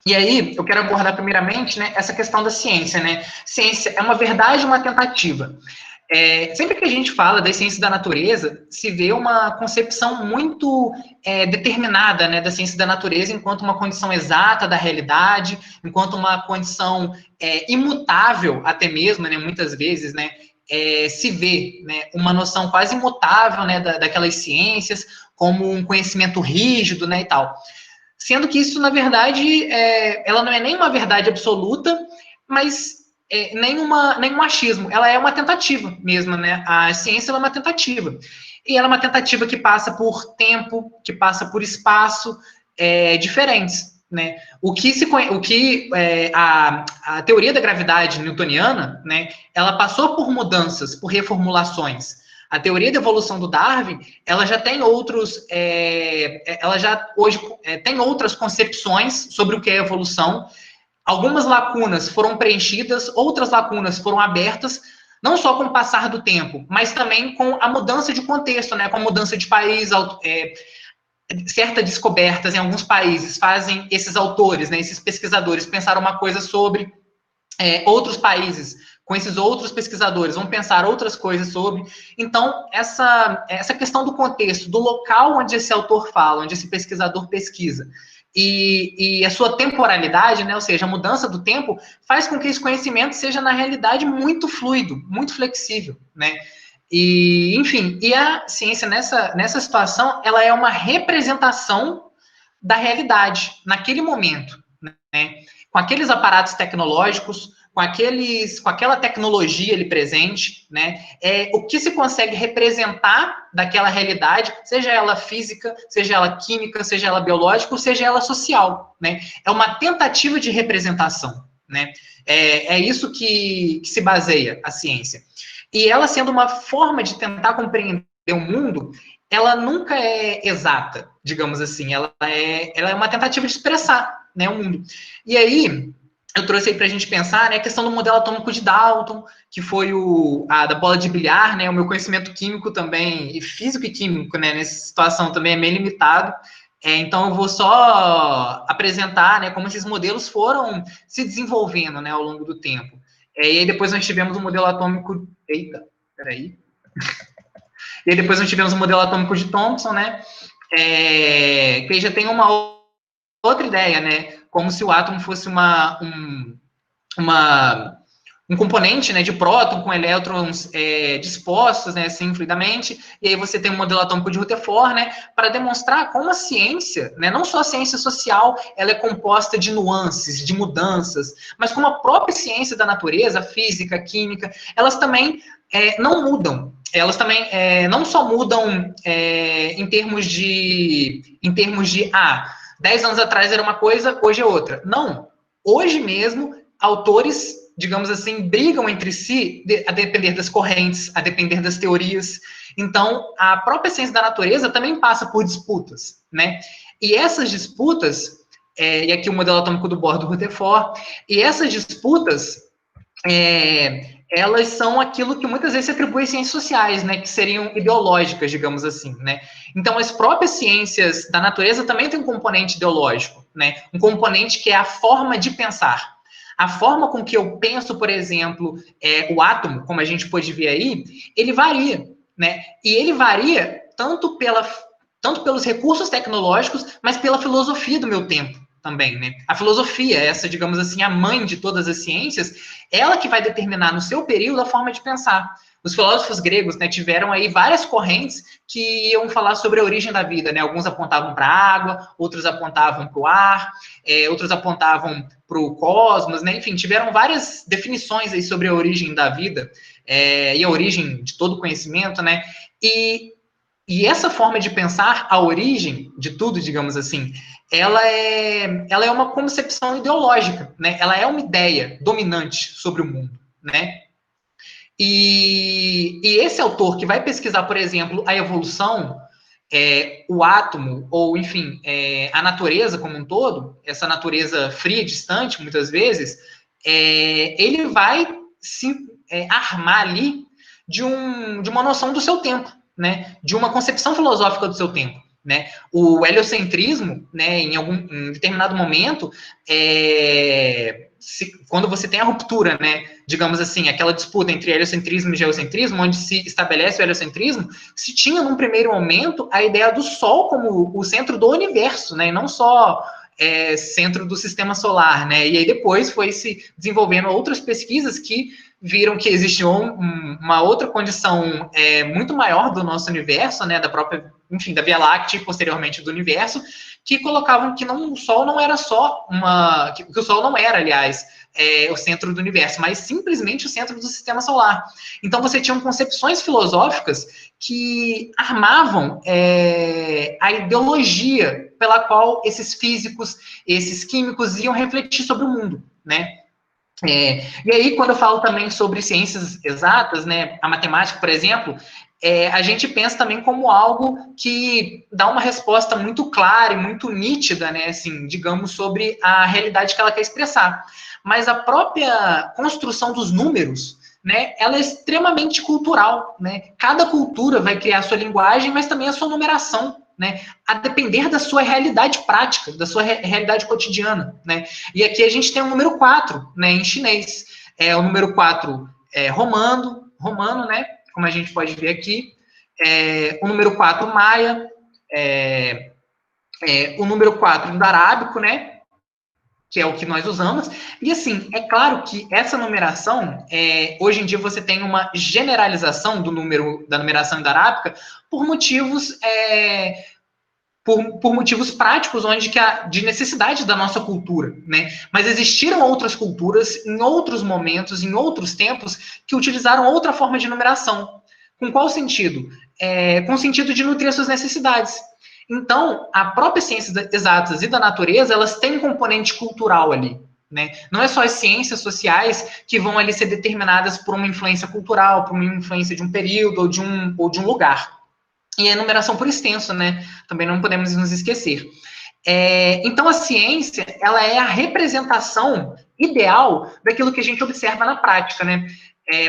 aí, eu quero abordar primeiramente, né, essa questão da ciência, né? Ciência é uma verdade ou uma tentativa? Sempre que a gente fala das ciências da natureza, se vê uma concepção muito determinada, né, da ciência da natureza enquanto uma condição exata da realidade, enquanto uma condição imutável até mesmo, né, muitas vezes, né, se vê, né, uma noção quase imutável, né, daquelas ciências como um conhecimento rígido, né, e tal. Sendo que isso, na verdade, ela não é nem uma verdade absoluta, mas nem um achismo, ela é uma tentativa mesmo, né? A ciência ela é uma tentativa. E ela é uma tentativa que passa por tempo, que passa por espaço diferentes, né? A teoria da gravidade newtoniana, né? Ela passou por mudanças, por reformulações. A teoria da evolução do Darwin, ela já tem hoje tem outras concepções sobre o que é evolução. Algumas lacunas foram preenchidas, outras lacunas foram abertas, não só com o passar do tempo, mas também com a mudança de contexto, né? Com a mudança de país, certas descobertas em alguns países fazem esses autores, né? Esses pesquisadores pensar uma coisa sobre outros países, com esses outros pesquisadores, vão pensar outras coisas sobre. Então, essa questão do contexto, do local onde esse autor fala, onde esse pesquisador pesquisa, e a sua temporalidade, né, ou seja, a mudança do tempo, faz com que esse conhecimento seja, na realidade, muito fluido, muito flexível, né? E, enfim, e a ciência nessa situação, ela é uma representação da realidade, naquele momento, né? Com aqueles aparatos tecnológicos, com aquela tecnologia ali presente, né? O que se consegue representar daquela realidade, seja ela física, seja ela química, seja ela biológica, ou seja ela social, né? É uma tentativa de representação, né? É isso que se baseia a ciência. E ela sendo uma forma de tentar compreender o mundo, ela nunca é exata, digamos assim. Ela é uma tentativa de expressar, né, o mundo. E aí, eu trouxe aí para a gente pensar, né, a questão do modelo atômico de Dalton, que foi da bola de bilhar, né, o meu conhecimento químico também, e físico e químico, né, nessa situação também é meio limitado. Então, eu vou só apresentar, né, como esses modelos foram se desenvolvendo, né, ao longo do tempo. E aí depois nós tivemos o modelo atômico... Eita, peraí. E aí depois nós tivemos o modelo atômico de Thomson, né, que aí já tem uma outra ideia, né, como se o átomo fosse um componente, né, de próton com elétrons dispostos, né, assim, fluidamente, e aí você tem o modelo atômico de Rutherford, né, para demonstrar como a ciência, né, não só a ciência social, ela é composta de nuances, de mudanças, mas como a própria ciência da natureza, a física, a química, elas também não mudam. Elas também não só mudam em termos de 10 anos atrás era uma coisa, hoje é outra. Não. Hoje mesmo, autores, digamos assim, brigam entre si a depender das correntes, a depender das teorias. Então, a própria ciência da natureza também passa por disputas, né? E essas disputas, e aqui o modelo atômico do Bohr do Rutherford, e essas disputas, elas são aquilo que muitas vezes se atribui às ciências sociais, né, que seriam ideológicas, digamos assim, né. Então, as próprias ciências da natureza também têm um componente ideológico, né, um componente que é a forma de pensar. A forma com que eu penso, por exemplo, o átomo, como a gente pode ver aí, ele varia, né, e ele varia tanto pelos recursos tecnológicos, mas pela filosofia do meu tempo também, né? A filosofia, essa, digamos assim, a mãe de todas as ciências, ela que vai determinar no seu período a forma de pensar. Os filósofos gregos, né, tiveram aí várias correntes que iam falar sobre a origem da vida, né? Alguns apontavam para a água, outros apontavam para o ar, outros apontavam para o cosmos, né? Enfim, tiveram várias definições aí sobre a origem da vida e a origem de todo o conhecimento, né? E essa forma de pensar, a origem de tudo, digamos assim, ela é uma concepção ideológica, né? Ela é uma ideia dominante sobre o mundo, né? E esse autor que vai pesquisar, por exemplo, a evolução, o átomo, ou, enfim, a natureza como um todo, essa natureza fria e distante, muitas vezes, ele vai se armar ali de uma noção do seu tempo, né? De uma concepção filosófica do seu tempo. Né? O heliocentrismo, né, em determinado momento, quando você tem a ruptura, né, digamos assim, aquela disputa entre heliocentrismo e geocentrismo, onde se estabelece o heliocentrismo, se tinha num primeiro momento a ideia do Sol como o centro do universo, né, e não só centro do sistema solar, né, e aí depois foi se desenvolvendo outras pesquisas que viram que existia uma outra condição muito maior do nosso universo, né, da própria, enfim, da Via Láctea e posteriormente do universo, que colocavam que o Sol não era só que o Sol não era, aliás, o centro do universo, mas simplesmente o centro do sistema solar. Então você tinha concepções filosóficas que armavam a ideologia pela qual esses físicos, esses químicos iam refletir sobre o mundo, né? E aí, quando eu falo também sobre ciências exatas, né, a matemática, por exemplo, a gente pensa também como algo que dá uma resposta muito clara e muito nítida, né, assim, digamos, sobre a realidade que ela quer expressar. Mas a própria construção dos números, né, ela é extremamente cultural, né? Cada cultura vai criar a sua linguagem, mas também a sua numeração, né, a depender da sua realidade prática, da sua realidade cotidiana, né? E aqui a gente tem o número 4, né, em chinês. O número 4 romano, né, como a gente pode ver aqui. O número 4 maia, o número 4 indo-arábico, né, que é o que nós usamos. E, assim, é claro que essa numeração, hoje em dia você tem uma generalização da numeração indo-arábica por motivos por motivos práticos, de necessidade da nossa cultura, né? Mas existiram outras culturas, em outros momentos, em outros tempos, que utilizaram outra forma de numeração. Com qual sentido? Com o sentido de nutrir as suas necessidades. Então, a própria ciências exatas e da natureza, elas têm um componente cultural ali, né? Não é só as ciências sociais que vão ali ser determinadas por uma influência cultural, por uma influência de um período ou de um lugar. E a numeração por extenso, né? Também não podemos nos esquecer. Então, a ciência, ela é a representação ideal daquilo que a gente observa na prática, né?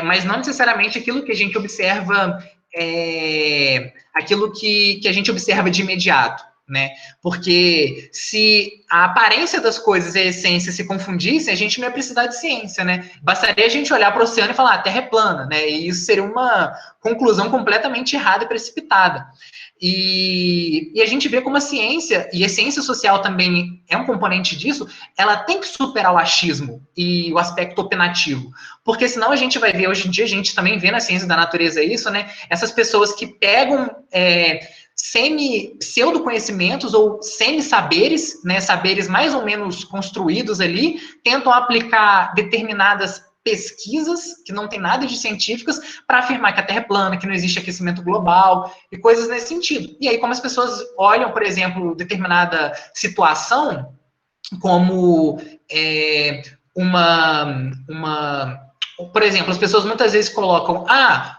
Mas não necessariamente aquilo que a gente observa, aquilo que a gente observa de imediato, né? Porque se a aparência das coisas e a essência se confundissem, a gente não ia precisar de ciência, né? Bastaria a gente olhar para o oceano e falar, a Terra é plana, né? E isso seria uma conclusão completamente errada e precipitada. E a gente vê como a ciência, e a ciência social também é um componente disso, ela tem que superar o achismo e o aspecto opinativo. Porque senão a gente vai ver, hoje em dia a gente também vê na ciência da natureza isso, né? Essas pessoas que pegam pseudo-conhecimentos ou semi-saberes, né, saberes mais ou menos construídos ali, tentam aplicar determinadas pesquisas, que não tem nada de científicas, para afirmar que a Terra é plana, que não existe aquecimento global, e coisas nesse sentido. E aí, como as pessoas olham, por exemplo, determinada situação, como por exemplo, as pessoas muitas vezes colocam,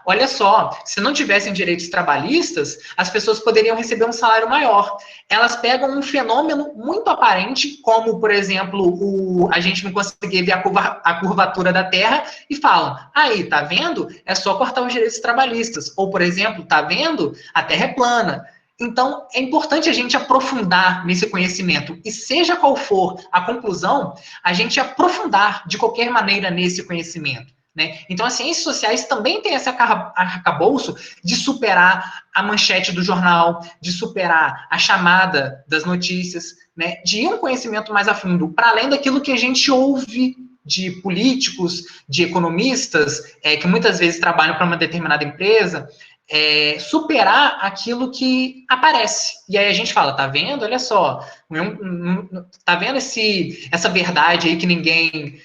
olha só, se não tivessem direitos trabalhistas, as pessoas poderiam receber um salário maior. Elas pegam um fenômeno muito aparente, como, por exemplo, a gente não conseguir ver a curvatura da Terra, e falam, aí, tá vendo? É só cortar os direitos trabalhistas. Ou, por exemplo, tá vendo? A Terra é plana. Então, é importante a gente aprofundar nesse conhecimento. E seja qual for a conclusão, a gente aprofundar de qualquer maneira nesse conhecimento, né? Então, as ciências sociais também têm esse arcabouço de superar a manchete do jornal, de superar a chamada das notícias, né? De ir um conhecimento mais a fundo, para além daquilo que a gente ouve de políticos, de economistas, que muitas vezes trabalham para uma determinada empresa, superar aquilo que aparece. E aí a gente fala, tá vendo? Olha só, tá vendo essa verdade aí que ninguém,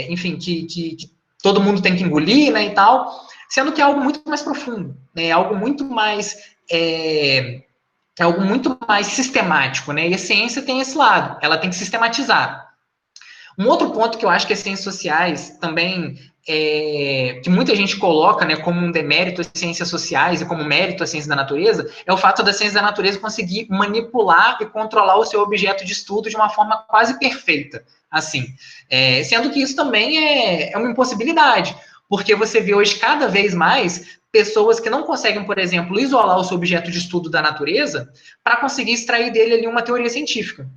enfim, que todo mundo tem que engolir, né, e tal, sendo que é algo muito mais profundo, né, é algo muito mais sistemático, né, e a ciência tem esse lado, ela tem que sistematizar. Um outro ponto que eu acho que as ciências sociais também, que muita gente coloca, né, como um demérito às ciências sociais e como mérito à ciência da natureza, é o fato da ciência da natureza conseguir manipular e controlar o seu objeto de estudo de uma forma quase perfeita, assim. Sendo que isso também é uma impossibilidade, porque você vê hoje cada vez mais pessoas que não conseguem, por exemplo, isolar o seu objeto de estudo da natureza para conseguir extrair dele ali uma teoria científica.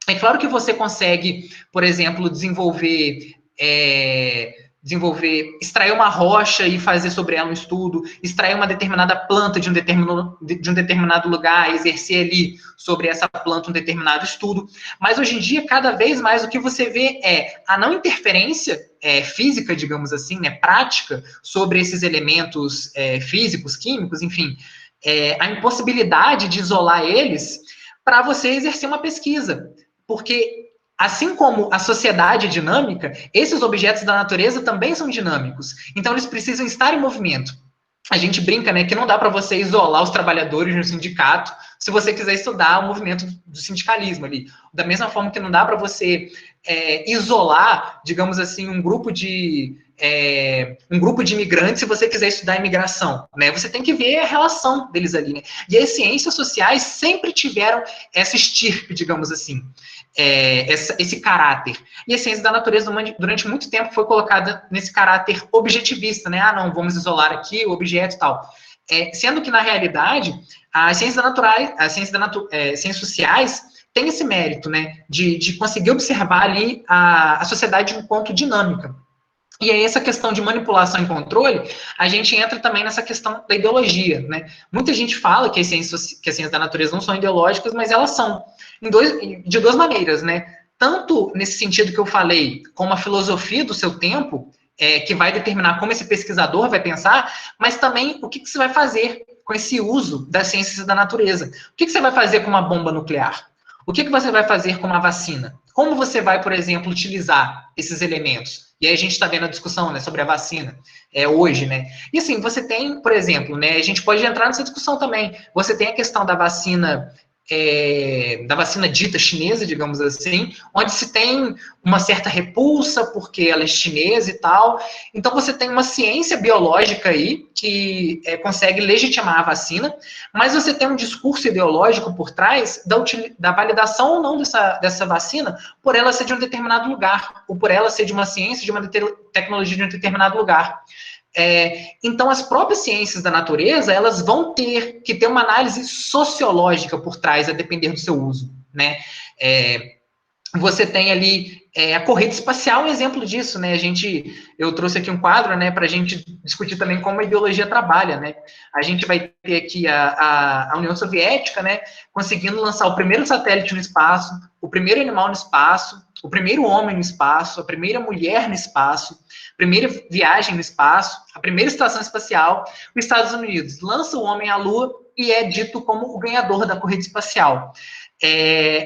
É claro que você consegue, por exemplo, extrair uma rocha e fazer sobre ela um estudo, extrair uma determinada planta de um determinado lugar, exercer ali sobre essa planta um determinado estudo. Mas hoje em dia, cada vez mais, o que você vê é a não interferência física, digamos assim, né, prática, sobre esses elementos físicos, químicos, enfim, a impossibilidade de isolar eles para você exercer uma pesquisa. Porque, assim como a sociedade é dinâmica, esses objetos da natureza também são dinâmicos. Então, eles precisam estar em movimento. A gente brinca, né, que não dá para você isolar os trabalhadores no sindicato se você quiser estudar o movimento do sindicalismo ali. Da mesma forma que não dá para você isolar, digamos assim, um grupo de imigrantes se você quiser estudar a imigração, né? Você tem que ver a relação deles ali, né? E as ciências sociais sempre tiveram essa estirpe, digamos assim, esse caráter. E a ciência da natureza, durante muito tempo, foi colocada nesse caráter objetivista, né? Ah, não, vamos isolar aqui o objeto e tal. Sendo que, na realidade, as ciências ciências sociais têm esse mérito, né? De conseguir observar ali a sociedade de um ponto dinâmica. E aí, essa questão de manipulação e controle, a gente entra também nessa questão da ideologia, né? Muita gente fala que as ciências da natureza não são ideológicas, mas elas são, de duas maneiras, né? Tanto nesse sentido que eu falei, como a filosofia do seu tempo, que vai determinar como esse pesquisador vai pensar, mas também o que você vai fazer com esse uso das ciências da natureza. O que você vai fazer com uma bomba nuclear? O que você vai fazer com uma vacina? Como você vai, por exemplo, utilizar esses elementos? E aí a gente está vendo a discussão, né, sobre a vacina hoje, né? E assim, você tem, por exemplo, né, a gente pode entrar nessa discussão também. Você tem a questão da vacina dita chinesa, digamos assim, onde se tem uma certa repulsa porque ela é chinesa e tal. Então você tem uma ciência biológica aí que consegue legitimar a vacina, mas você tem um discurso ideológico por trás da validação ou não dessa vacina por ela ser de um determinado lugar, ou por ela ser de uma ciência, de uma tecnologia de um determinado lugar. Então, as próprias ciências da natureza, elas vão ter que ter uma análise sociológica por trás, a depender do seu uso, né? Você tem ali a corrida espacial, um exemplo disso, né? Eu trouxe aqui um quadro, né, para a gente discutir também como a ideologia trabalha, né? A gente vai ter aqui a União Soviética, né, conseguindo lançar o primeiro satélite no espaço, o primeiro animal no espaço, o primeiro homem no espaço, a primeira mulher no espaço, a primeira viagem no espaço, a primeira estação espacial. Os Estados Unidos lança o homem à Lua e é dito como o ganhador da corrida espacial.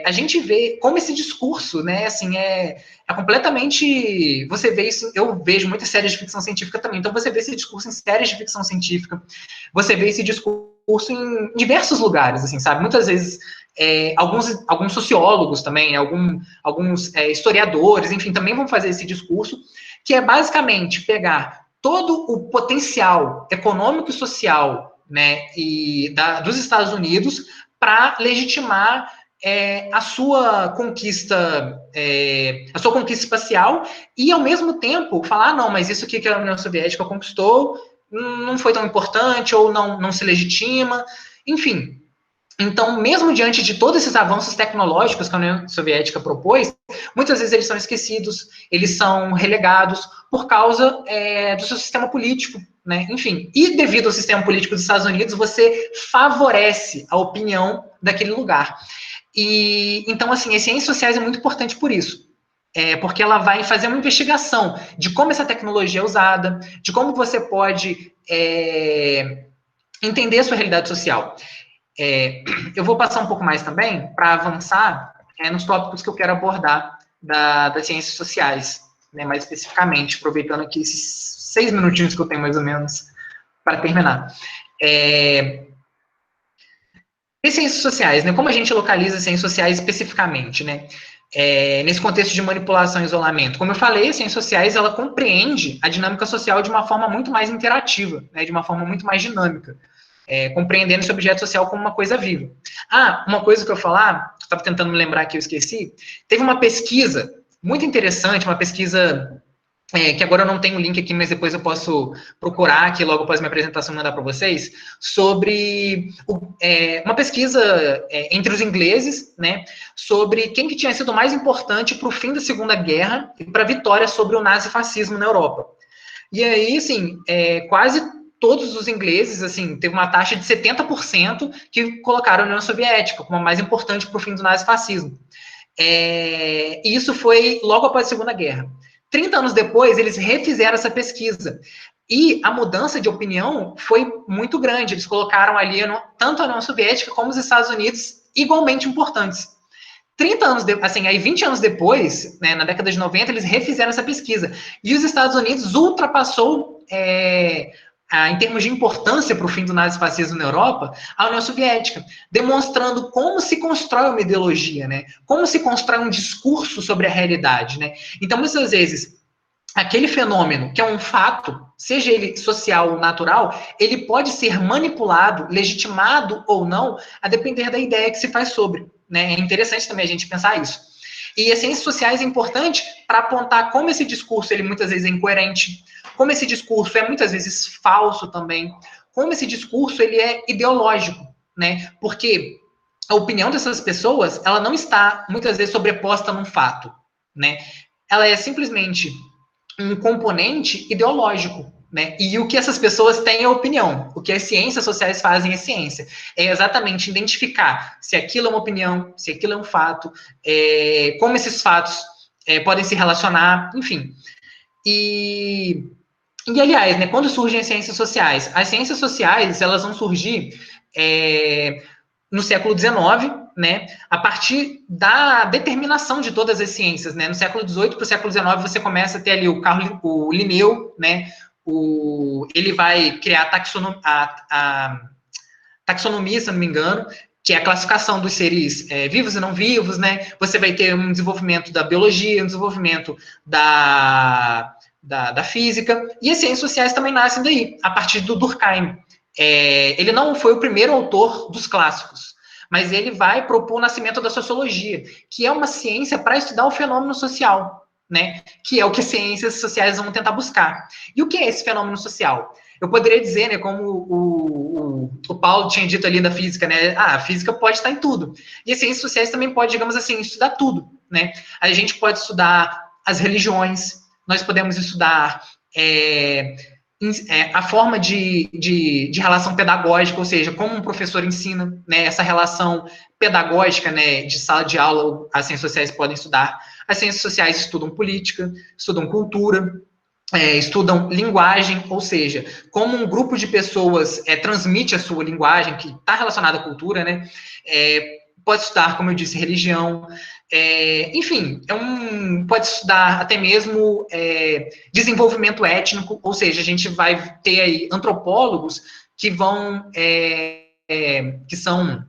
A gente vê como esse discurso, né, assim, é completamente... Você vê isso, eu vejo muitas séries de ficção científica também, então você vê esse discurso em séries de ficção científica, você vê esse discurso em diversos lugares, assim, sabe? Muitas vezes, alguns sociólogos também, alguns historiadores, enfim, também vão fazer esse discurso, que é basicamente pegar todo o potencial econômico e social, né, dos Estados Unidos para legitimar a sua conquista espacial e, ao mesmo tempo, falar, não, mas isso aqui que a União Soviética conquistou não foi tão importante ou não se legitima, enfim. Então, mesmo diante de todos esses avanços tecnológicos que a União Soviética propôs, muitas vezes eles são esquecidos, eles são relegados por causa do seu sistema político, né? Enfim, e devido ao sistema político dos Estados Unidos, você favorece a opinião daquele lugar. E então, assim, as ciências sociais é muito importante por isso. Porque ela vai fazer uma investigação de como essa tecnologia é usada, de como você pode entender a sua realidade social. Eu vou passar um pouco mais também para avançar nos tópicos que eu quero abordar das ciências sociais, né, mais especificamente, aproveitando aqui esses 6 minutinhos que eu tenho, mais ou menos, para terminar. E ciências sociais, né? Como a gente localiza ciências sociais especificamente, né? Nesse contexto de manipulação e isolamento. Como eu falei, as ciências sociais, ela compreende a dinâmica social de uma forma muito mais interativa, né? De uma forma muito mais dinâmica. Compreendendo esse objeto social como uma coisa viva. Uma coisa que eu falar, estava tentando me lembrar que eu esqueci, teve uma pesquisa muito interessante, uma pesquisa que agora eu não tenho o link aqui, mas depois eu posso procurar aqui logo após minha apresentação e mandar para vocês, sobre uma pesquisa entre os ingleses, né, sobre quem que tinha sido mais importante para o fim da Segunda Guerra e para a vitória sobre o nazifascismo na Europa. E aí, assim, quase todos os ingleses, assim, teve uma taxa de 70% que colocaram a União Soviética como a mais importante para o fim do nazifascismo. E isso foi logo após a Segunda Guerra. 30 anos depois, eles refizeram essa pesquisa. E a mudança de opinião foi muito grande. Eles colocaram ali tanto a União Soviética como os Estados Unidos igualmente importantes. 30 anos, aí 20 anos depois, né, na década de 90, eles refizeram essa pesquisa. E os Estados Unidos ultrapassou, em termos de importância para o fim do nazifascismo na Europa, a União Soviética, demonstrando como se constrói uma ideologia, né? Como se constrói um discurso sobre a realidade, né? Então, muitas vezes, aquele fenômeno, que é um fato, seja ele social ou natural, ele pode ser manipulado, legitimado ou não, a depender da ideia que se faz sobre, né? É interessante também a gente pensar isso. E as ciências sociais é importante para apontar como esse discurso, ele muitas vezes é incoerente, como esse discurso é muitas vezes falso também, como esse discurso ele é ideológico, né? Porque a opinião dessas pessoas, ela não está muitas vezes sobreposta num fato, né? Ela é simplesmente um componente ideológico, né? E o que essas pessoas têm é opinião. O que as ciências sociais fazem é ciência. É exatamente identificar se aquilo é uma opinião, se aquilo é um fato, como esses fatos podem se relacionar, enfim. E aliás, né, quando surgem as ciências sociais, elas vão surgir no século XIX, né, a partir da determinação de todas as ciências, né, no século XVIII para o século XIX você começa a ter ali o Linneu, né, ele vai criar a taxonomia, se eu não me engano, que é a classificação dos seres vivos e não vivos, né, você vai ter um desenvolvimento da biologia, um desenvolvimento da física, e as ciências sociais também nascem daí, a partir do Durkheim. Ele não foi o primeiro autor dos clássicos, mas ele vai propor o nascimento da sociologia, que é uma ciência para estudar o fenômeno social, né? Que é o que ciências sociais vão tentar buscar. E o que é esse fenômeno social? Eu poderia dizer, né, como o Paulo tinha dito ali da física, né? A física pode estar em tudo. E as ciências sociais também pode, digamos assim, estudar tudo, né? A gente pode estudar as religiões, nós podemos estudar a forma de relação pedagógica, ou seja, como um professor ensina, né, essa relação pedagógica, né, de sala de aula, as ciências sociais podem estudar. As ciências sociais estudam política, estudam cultura, estudam linguagem, ou seja, como um grupo de pessoas transmite a sua linguagem, que está relacionada à cultura, né, pode estudar, como eu disse, religião, enfim, pode estudar até mesmo desenvolvimento étnico, ou seja, a gente vai ter aí antropólogos que vão, que são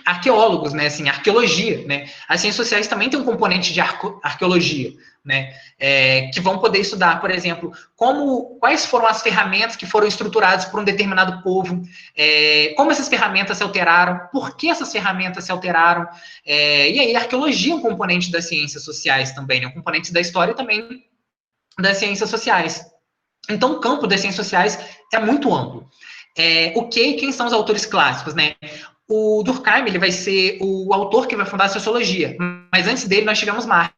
arqueólogos, né, assim, arqueologia, né, as ciências sociais também têm um componente de arqueologia, né, que vão poder estudar, por exemplo, quais foram as ferramentas que foram estruturadas por um determinado povo, como essas ferramentas se alteraram, por que essas ferramentas se alteraram, e aí a arqueologia é um componente das ciências sociais também, né, um componente da história também das ciências sociais. Então, o campo das ciências sociais é muito amplo. Quem são os autores clássicos, né? O Durkheim, ele vai ser o autor que vai fundar a sociologia, mas antes dele nós tivemos Marx,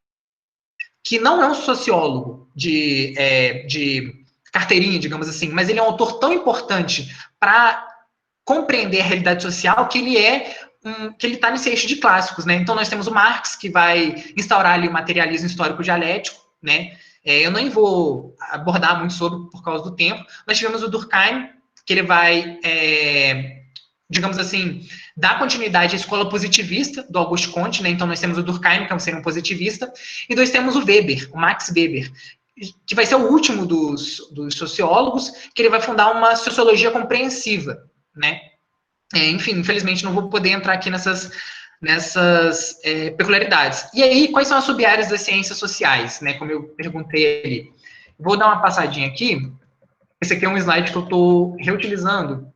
que não é um sociólogo de carteirinha, digamos assim, mas ele é um autor tão importante para compreender a realidade social que ele está nesse eixo de clássicos, né? Então nós temos o Marx, que vai instaurar ali o materialismo histórico dialético, né? Eu nem vou abordar muito sobre por causa do tempo. Nós tivemos o Durkheim, que ele vai digamos assim, dar continuidade à escola positivista do Auguste Comte, né? Então nós temos o Durkheim, que é um positivista, e nós temos o Weber, o Max Weber, que vai ser o último dos sociólogos, que ele vai fundar uma sociologia compreensiva, né? Enfim, infelizmente não vou poder entrar aqui nessas peculiaridades. E aí, quais são as sub-áreas das ciências sociais, né? Como eu perguntei ali. Vou dar uma passadinha aqui. Esse aqui é um slide que eu estou reutilizando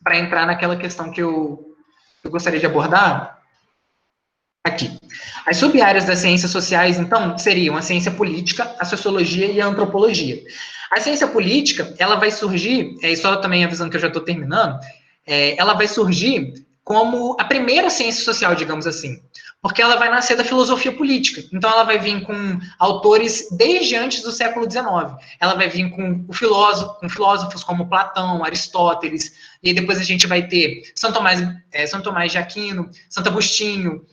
para entrar naquela questão que eu gostaria de abordar. Aqui. As sub-áreas das ciências sociais, então, seriam a ciência política, a sociologia e a antropologia. A ciência política, ela vai surgir, e só também avisando que eu já estou terminando, ela vai surgir como a primeira ciência social, digamos assim, porque ela vai nascer da filosofia política. Então, ela vai vir com autores desde antes do século XIX. Ela vai vir com filósofos como Platão, Aristóteles, e aí depois a gente vai ter São Tomás de Aquino, Santo Agostinho,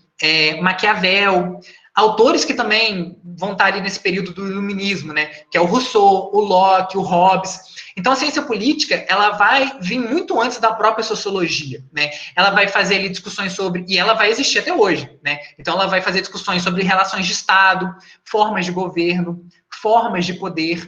Maquiavel, autores que também vão estar ali nesse período do iluminismo, né, que é o Rousseau, o Locke, o Hobbes. Então, a ciência política, ela vai vir muito antes da própria sociologia, né, ela vai fazer ali discussões sobre, e ela vai existir até hoje, né, então ela vai fazer discussões sobre relações de Estado, formas de governo, formas de poder,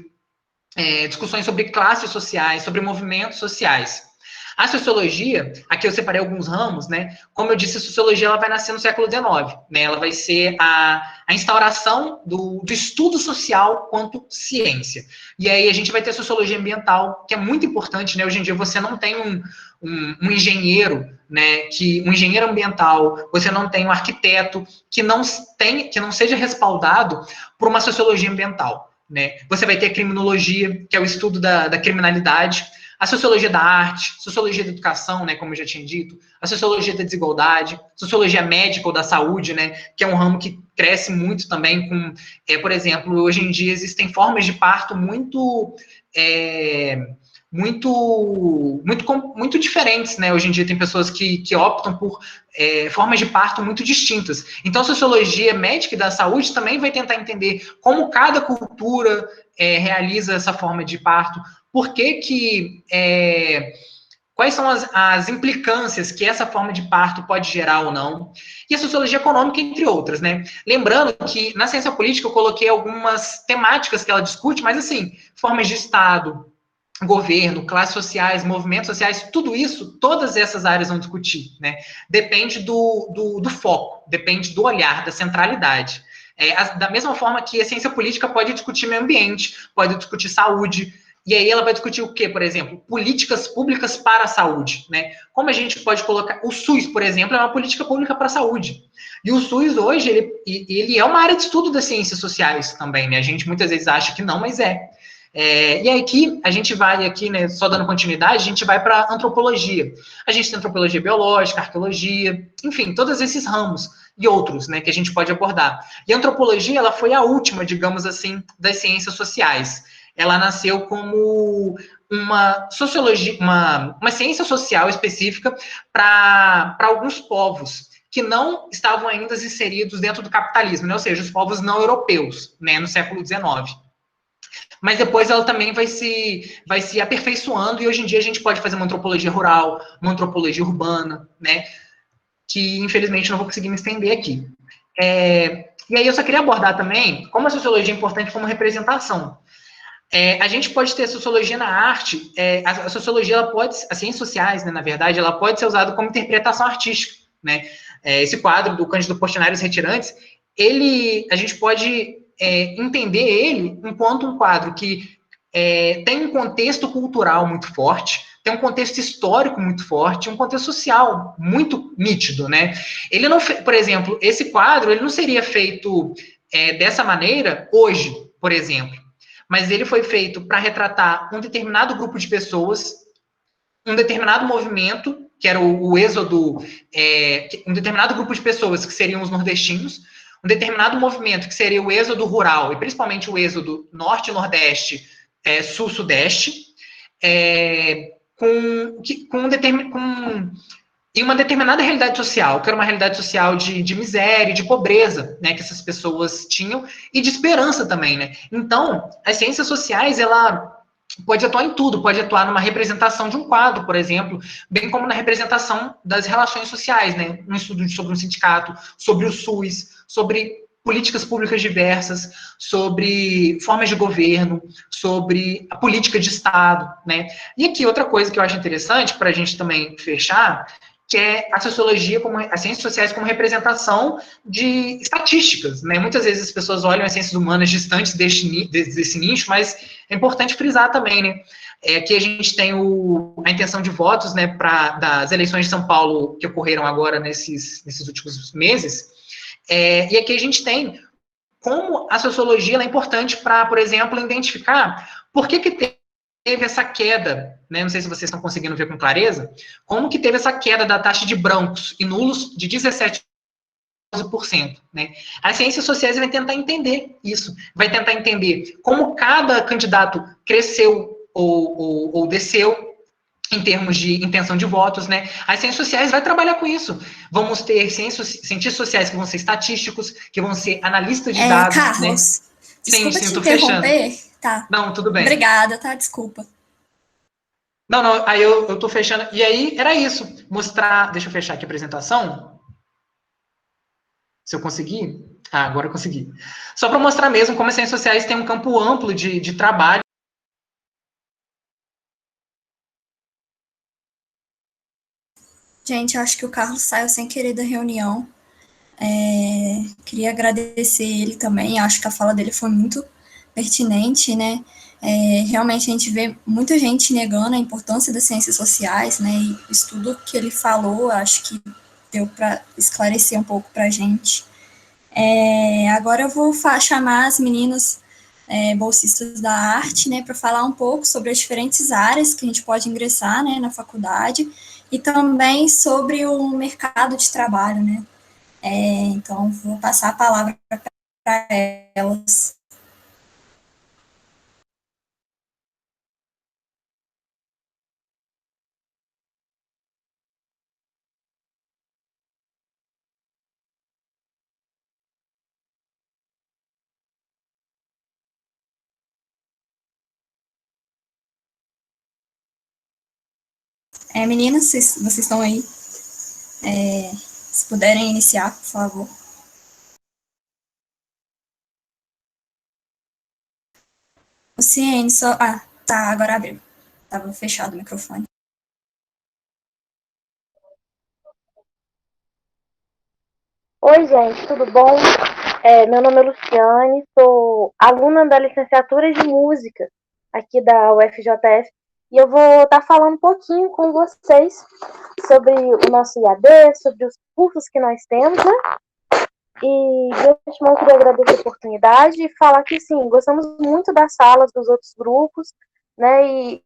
discussões sobre classes sociais, sobre movimentos sociais. A sociologia, aqui eu separei alguns ramos, né? Como eu disse, a sociologia ela vai nascer no século XIX, né? Ela vai ser a instauração do estudo social quanto ciência. E aí a gente vai ter a sociologia ambiental, que é muito importante, né? Hoje em dia você não tem um engenheiro, né? Um engenheiro ambiental, você não tem um arquiteto que não seja respaldado por uma sociologia ambiental, né? Você vai ter a criminologia, que é o estudo da criminalidade, a sociologia da arte, sociologia da educação, né, como eu já tinha dito, a sociologia da desigualdade, sociologia médica ou da saúde, né, que é um ramo que cresce muito também com, por exemplo, hoje em dia existem formas de parto muito diferentes, né? Hoje em dia tem pessoas que optam por formas de parto muito distintas. Então, a sociologia médica e da saúde também vai tentar entender como cada cultura realiza essa forma de parto, por que quais são as implicâncias que essa forma de parto pode gerar ou não, e a sociologia econômica, entre outras, né? Lembrando que na ciência política eu coloquei algumas temáticas que ela discute, mas assim, formas de Estado, governo, classes sociais, movimentos sociais, tudo isso, todas essas áreas vão discutir, né? Depende do foco, depende do olhar, da centralidade. Da mesma forma que a ciência política pode discutir meio ambiente, pode discutir saúde, e aí ela vai discutir o quê, por exemplo? Políticas públicas para a saúde, né? Como a gente pode colocar... O SUS, por exemplo, é uma política pública para a saúde. E o SUS, hoje, ele é uma área de estudo das ciências sociais também, né? A gente muitas vezes acha que não, mas é. E aí aqui, a gente vai aqui, né, só dando continuidade, a gente vai para antropologia. A gente tem antropologia biológica, arqueologia, enfim, todos esses ramos e outros, né, que a gente pode abordar. E a antropologia, ela foi a última, digamos assim, das ciências sociais. Ela nasceu como uma sociologia, uma ciência social específica para alguns povos que não estavam ainda inseridos dentro do capitalismo, né, ou seja, os povos não europeus, né, no século XIX. Mas depois ela também vai se aperfeiçoando, e hoje em dia a gente pode fazer uma antropologia rural, uma antropologia urbana, né, que infelizmente não vou conseguir me estender aqui. E aí eu só queria abordar também como a sociologia é importante como representação. A gente pode ter sociologia na arte, a sociologia, ela pode, as ciências sociais, né, na verdade, ela pode ser usada como interpretação artística, né? Esse quadro do Cândido Portinari e os Retirantes, a gente pode entender ele enquanto um quadro que tem um contexto cultural muito forte, tem um contexto histórico muito forte, um contexto social muito nítido, né? Ele não, por exemplo, esse quadro, ele não seria feito dessa maneira hoje, por exemplo, mas ele foi feito para retratar um determinado grupo de pessoas, um determinado movimento, que era o êxodo, um determinado grupo de pessoas, que seriam os nordestinos, um determinado movimento, que seria o êxodo rural, e principalmente o êxodo norte-nordeste, sul-sudeste, em uma determinada realidade social, que era uma realidade social de miséria, de pobreza, né, que essas pessoas tinham, e de esperança também, né. Então, as ciências sociais, ela pode atuar em tudo, pode atuar numa representação de um quadro, por exemplo, bem como na representação das relações sociais, né, um estudo sobre um sindicato, sobre o SUS, sobre políticas públicas diversas, sobre formas de governo, sobre a política de Estado, né. E aqui, outra coisa que eu acho interessante, para a gente também fechar, que é a sociologia, as ciências sociais como representação de estatísticas, né? Muitas vezes as pessoas olham as ciências humanas distantes desse nicho, mas é importante frisar também, né? Aqui a gente tem a intenção de votos, né, das eleições de São Paulo que ocorreram agora nesses últimos meses, E aqui a gente tem como a sociologia ela é importante para, por exemplo, identificar por que teve essa queda, né? Não sei se vocês estão conseguindo ver com clareza, como que teve essa queda da taxa de brancos e nulos de 17%. Né? As ciências sociais vai tentar entender isso, vai tentar entender como cada candidato cresceu ou desceu em termos de intenção de votos, né? As ciências sociais vai trabalhar com isso. Vamos ter cientistas sociais que vão ser estatísticos, que vão ser analistas de dados, Carlos, né? desculpa Sim, te tô fechando. interromper. Tá. Não, tudo bem. Obrigada, tá? Desculpa. Não, aí eu tô fechando. E aí, era isso. Mostrar... Deixa eu fechar aqui a apresentação. Se eu conseguir... agora eu consegui. Só para mostrar mesmo como as ciências sociais têm um campo amplo de trabalho. Gente, eu acho que o Carlos saiu sem querer da reunião. Queria agradecer ele também. Acho que a fala dele foi muito pertinente, né? Realmente a gente vê muita gente negando a importância das ciências sociais, né? E o estudo que ele falou, acho que deu para esclarecer um pouco para a gente. Agora eu vou chamar as meninas bolsistas da arte, né, para falar um pouco sobre as diferentes áreas que a gente pode ingressar, né, na faculdade e também sobre o mercado de trabalho, né. Então, vou passar a palavra para elas. Meninas, vocês estão aí? Se puderem iniciar, por favor. O Ciene só... tá, agora abriu. Estava fechado o microfone. Oi, gente, tudo bom? Meu nome é Luciane, sou aluna da licenciatura de música aqui da UFJF e eu vou estar falando um pouquinho com vocês sobre o nosso IAD, sobre os cursos que nós temos, né? E de antemão eu queria agradecer a oportunidade e falar que sim, gostamos muito das salas dos outros grupos, né? E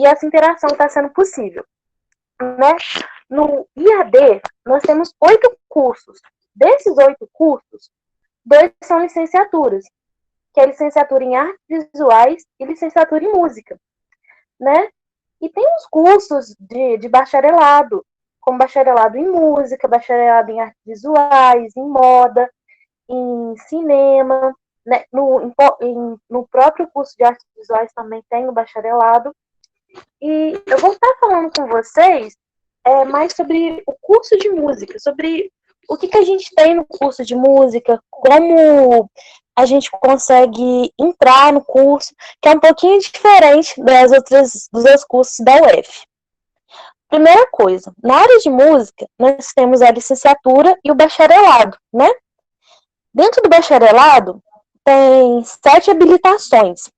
essa interação está sendo possível, né? No IAD, nós temos 8 cursos. Desses 8 cursos, 2 são licenciaturas, que é licenciatura em artes visuais e licenciatura em música, né? E tem os cursos de bacharelado, como bacharelado em música, bacharelado em artes visuais, em moda, em cinema, né? No próprio curso de artes visuais também tem o bacharelado. E eu vou estar falando com vocês mais sobre o curso de música, sobre o que a gente tem no curso de música, como a gente consegue entrar no curso, que é um pouquinho diferente dos outros cursos da UF. Primeira coisa, na área de música, nós temos a licenciatura e o bacharelado, né? Dentro do bacharelado, tem 7 habilitações,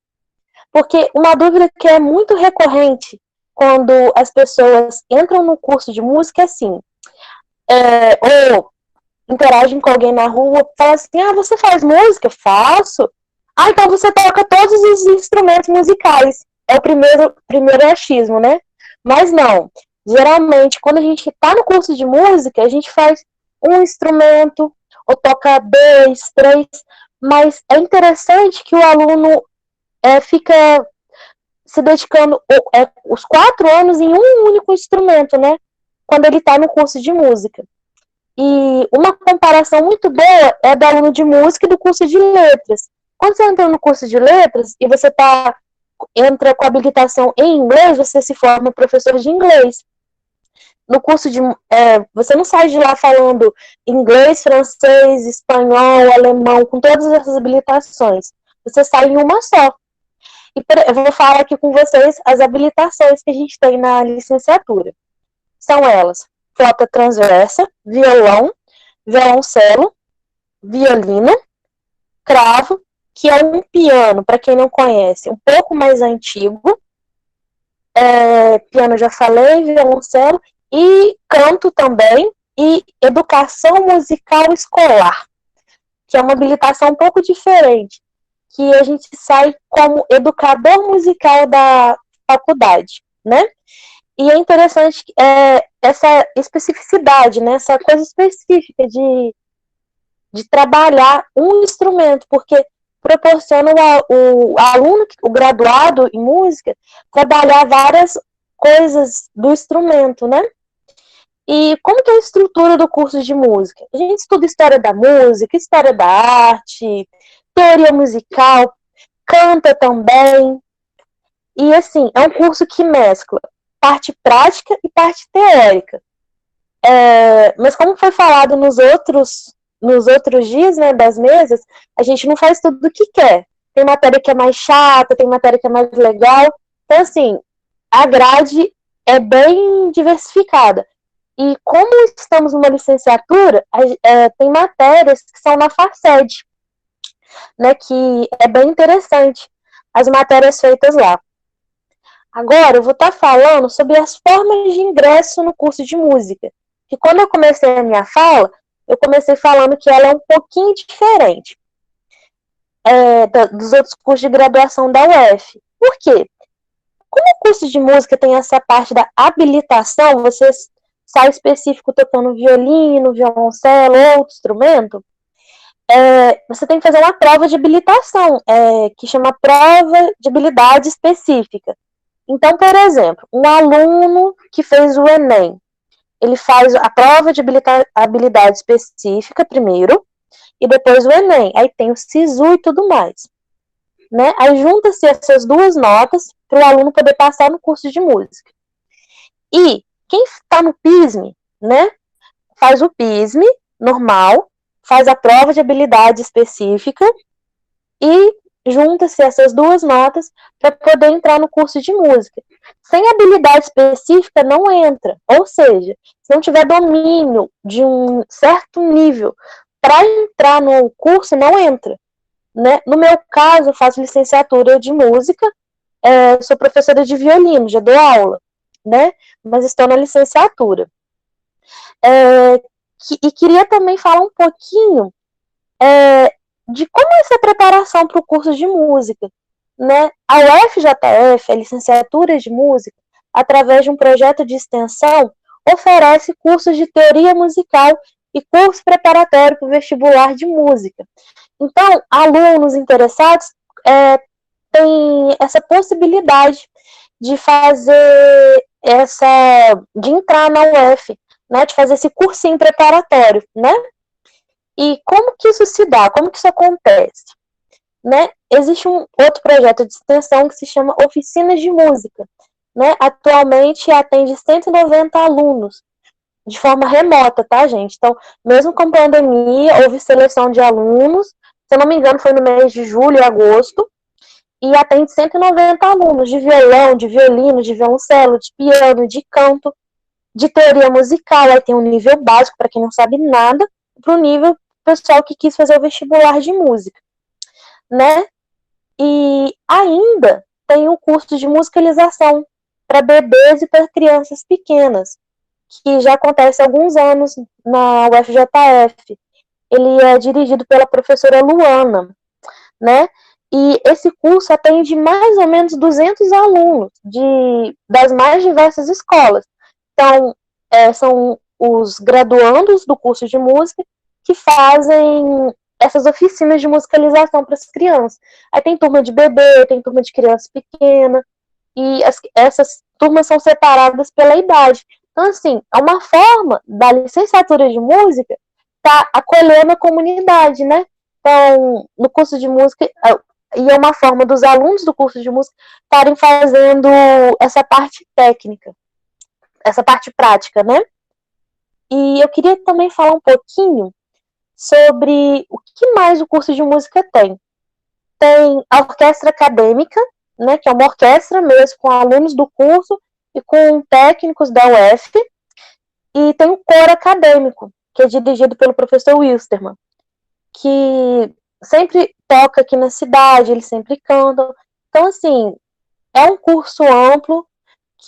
porque uma dúvida que é muito recorrente quando as pessoas entram no curso de música é assim, ou interagem com alguém na rua, fala assim, você faz música? Faço. Então você toca todos os instrumentos musicais. É o primeiro achismo, né? Mas não. Geralmente, quando a gente está no curso de música, a gente faz um instrumento, ou toca 2, 3, mas é interessante que o aluno fica se dedicando os 4 anos em um único instrumento, né? Quando ele está no curso de música. E uma comparação muito boa é do aluno de música e do curso de letras. Quando você entra no curso de letras e você entra com habilitação em inglês, você se forma professor de inglês. No curso de... você não sai de lá falando inglês, francês, espanhol, alemão, com todas essas habilitações. Você sai em uma só. E eu vou falar aqui com vocês as habilitações que a gente tem na licenciatura. São elas: flauta transversa, violão, violoncelo, violino, cravo, que é um piano, para quem não conhece, um pouco mais antigo. Piano já falei, violoncelo, e canto também, e educação musical escolar. que é uma habilitação um pouco diferente, que a gente sai como educador musical da faculdade, né? E é interessante essa especificidade, né? Essa coisa específica de trabalhar um instrumento, porque proporciona o aluno, o graduado em música, trabalhar várias coisas do instrumento, né? E como que é a estrutura do curso de música? A gente estuda história da música, história da arte, teoria musical, canta também. E, assim, é um curso que mescla parte prática e parte teórica. Mas como foi falado nos outros dias, né, das mesas, a gente não faz tudo o que quer. Tem matéria que é mais chata, tem matéria que é mais legal. Então, assim, a grade é bem diversificada. E como estamos numa licenciatura, tem matérias que são na FACED, né, que é bem interessante, as matérias feitas lá. Agora, eu vou estar falando sobre as formas de ingresso no curso de música. Que quando eu comecei a minha fala, eu comecei falando que ela é um pouquinho diferente dos outros cursos de graduação da UF. Por quê? Como o curso de música tem essa parte da habilitação, você sai específico tocando violino, violoncelo ou outro instrumento, você tem que fazer uma prova de habilitação, que chama prova de habilidade específica. Então, por exemplo, um aluno que fez o Enem, ele faz a prova de habilidade específica primeiro, e depois o Enem. Aí tem o SISU e tudo mais. Né? Aí junta-se essas duas notas para o aluno poder passar no curso de música. E quem está no PISM, né, faz o PISM normal, faz a prova de habilidade específica e junta-se essas duas notas para poder entrar no curso de música. Sem habilidade específica, não entra. Ou seja, se não tiver domínio de um certo nível para entrar no curso, não entra. Né? No meu caso, eu faço licenciatura de música, sou professora de violino, já dou aula, né? Mas estou na licenciatura. E queria também falar um pouquinho de como é essa preparação para o curso de música. Né? A UFJF, a licenciatura de música, através de um projeto de extensão, oferece cursos de teoria musical e curso preparatório para o vestibular de música. Então, alunos interessados têm essa possibilidade de fazer de entrar na UF, né, de fazer esse cursinho preparatório, né? E como que isso se dá? Como que isso acontece? Né? Existe um outro projeto de extensão que se chama Oficinas de Música. Né? Atualmente atende 190 alunos, de forma remota, tá, gente? Então, mesmo com pandemia, houve seleção de alunos, se eu não me engano, foi no mês de julho e agosto, e atende 190 alunos de violão, de violino, de violoncelo, de piano, de canto, de teoria musical. Aí tem um nível básico, para quem não sabe nada, para o nível pessoal que quis fazer o vestibular de música. Né? E ainda tem um curso de musicalização para bebês e para crianças pequenas, que já acontece há alguns anos na UFJF. Ele é dirigido pela professora Luana, né? E esse curso atende mais ou menos 200 alunos das mais diversas escolas. Então, são os graduandos do curso de música que fazem essas oficinas de musicalização para as crianças. Aí tem turma de bebê, tem turma de criança pequena, e essas turmas são separadas pela idade. Então, assim, é uma forma da licenciatura de música estar acolhendo a comunidade, né? Então, no curso de música, e é uma forma dos alunos do curso de música estarem fazendo essa parte técnica, essa parte prática, né? E eu queria também falar um pouquinho sobre o que mais o curso de música tem. Tem a orquestra acadêmica, né, que é uma orquestra mesmo, com alunos do curso e com técnicos da UF, e tem o coro acadêmico, que é dirigido pelo professor Wilstermann, que sempre toca aqui na cidade, eles sempre cantam. Então, assim, é um curso amplo,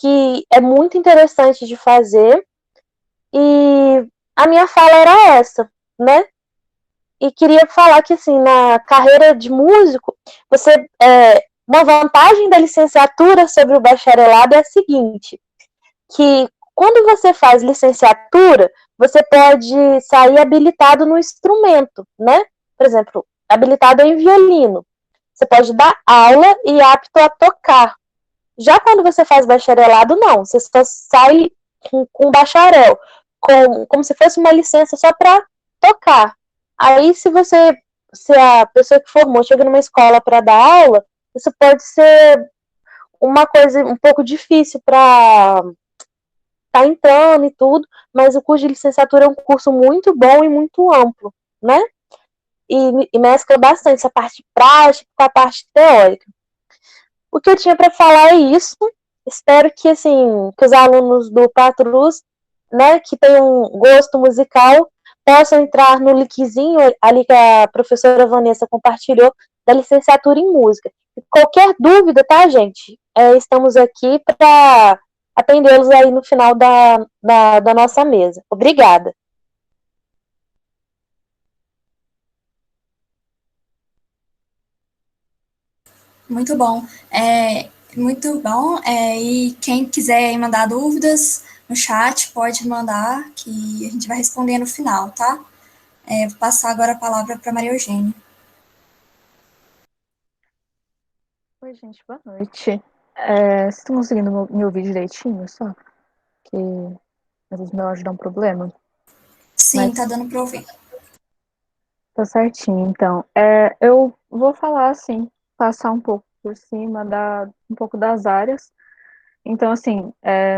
que é muito interessante de fazer, e a minha fala era essa, né? e queria falar que, assim, na carreira de músico, uma vantagem da licenciatura sobre o bacharelado é a seguinte, que quando você faz licenciatura, você pode sair habilitado no instrumento, né? Por exemplo, habilitado em violino. Você pode dar aula e apto a tocar. Já quando você faz bacharelado, não. Você só sai com bacharel, como se fosse uma licença só para tocar. Aí, se a pessoa que formou chega numa escola para dar aula, isso pode ser uma coisa um pouco difícil para tá entrando e tudo, mas o curso de licenciatura é um curso muito bom e muito amplo, né? E mescla bastante essa parte prática com a parte teórica. O que eu tinha para falar é isso. Espero que, assim, que os alunos do Patrus, né, que tenham um gosto musical, possam entrar no linkzinho ali que a professora Vanessa compartilhou, da licenciatura em música. E qualquer dúvida, tá, gente? Estamos aqui para atendê-los aí no final da nossa mesa. Obrigada. Muito bom. Muito bom. E quem quiser mandar dúvidas no chat, pode mandar, que a gente vai responder no final, tá? Vou passar agora a palavra para Maria Eugênia. Oi, gente, boa noite. Vocês estão conseguindo me ouvir direitinho só? Que às vezes meu áudio dá um problema. Sim, tá dando para ouvir. Tá certinho, então. Eu vou falar, assim, passar um pouco por cima, um pouco das áreas. Então, assim,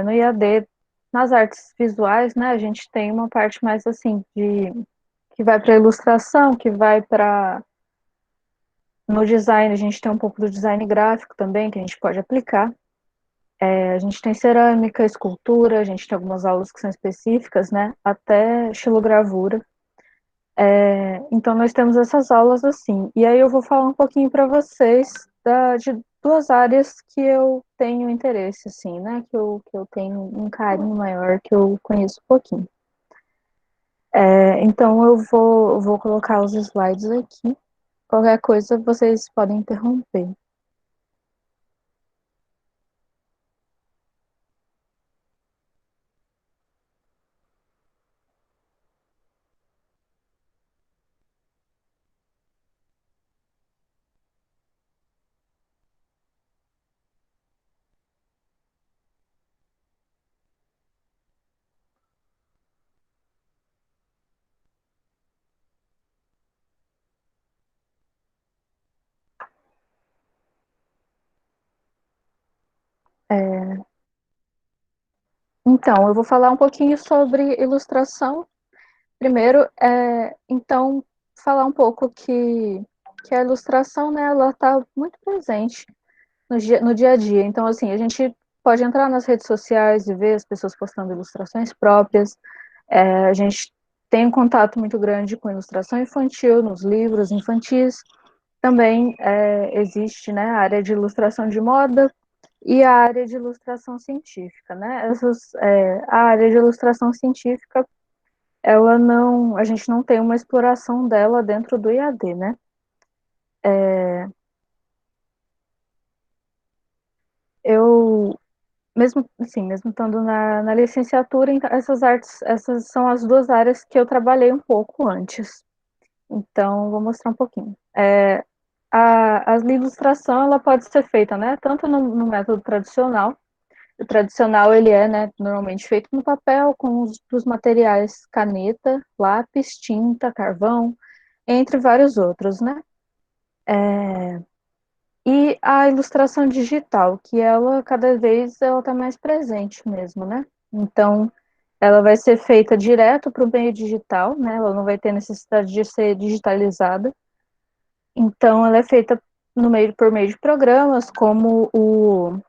no IAD, nas artes visuais, né, a gente tem uma parte mais, assim, que vai para ilustração, que vai para... No design, a gente tem um pouco do design gráfico também, que a gente pode aplicar. A gente tem cerâmica, escultura, a gente tem algumas aulas que são específicas, né, até estilogravura. Então, nós temos essas aulas assim. E aí eu vou falar um pouquinho para vocês de duas áreas que eu tenho interesse, assim, né? Que eu tenho um carinho maior, que eu conheço um pouquinho. Então, eu vou colocar os slides aqui. Qualquer coisa, vocês podem interromper. Então, eu vou falar um pouquinho sobre ilustração. Primeiro, então, falar um pouco que a ilustração, né, ela está muito presente no dia a dia. Então, assim, a gente pode entrar nas redes sociais e ver as pessoas postando ilustrações próprias. A gente tem um contato muito grande com ilustração infantil, nos livros infantis. Também existe, né, a área de ilustração de moda e a área de ilustração científica, né? A área de ilustração científica, a gente não tem uma exploração dela dentro do IAD, né? Eu, mesmo assim, mesmo estando na licenciatura, então, essas são as duas áreas que eu trabalhei um pouco antes. Então, vou mostrar um pouquinho. A ilustração, ela pode ser feita, né, tanto no método tradicional. O tradicional, ele né, normalmente feito no papel, com os materiais caneta, lápis, tinta, carvão, entre vários outros, né? E a ilustração digital, que ela, cada vez, ela está mais presente mesmo, né? Então, ela vai ser feita direto para o meio digital, né? Ela não vai ter necessidade de ser digitalizada. Então, ela é feita por meio de programas como o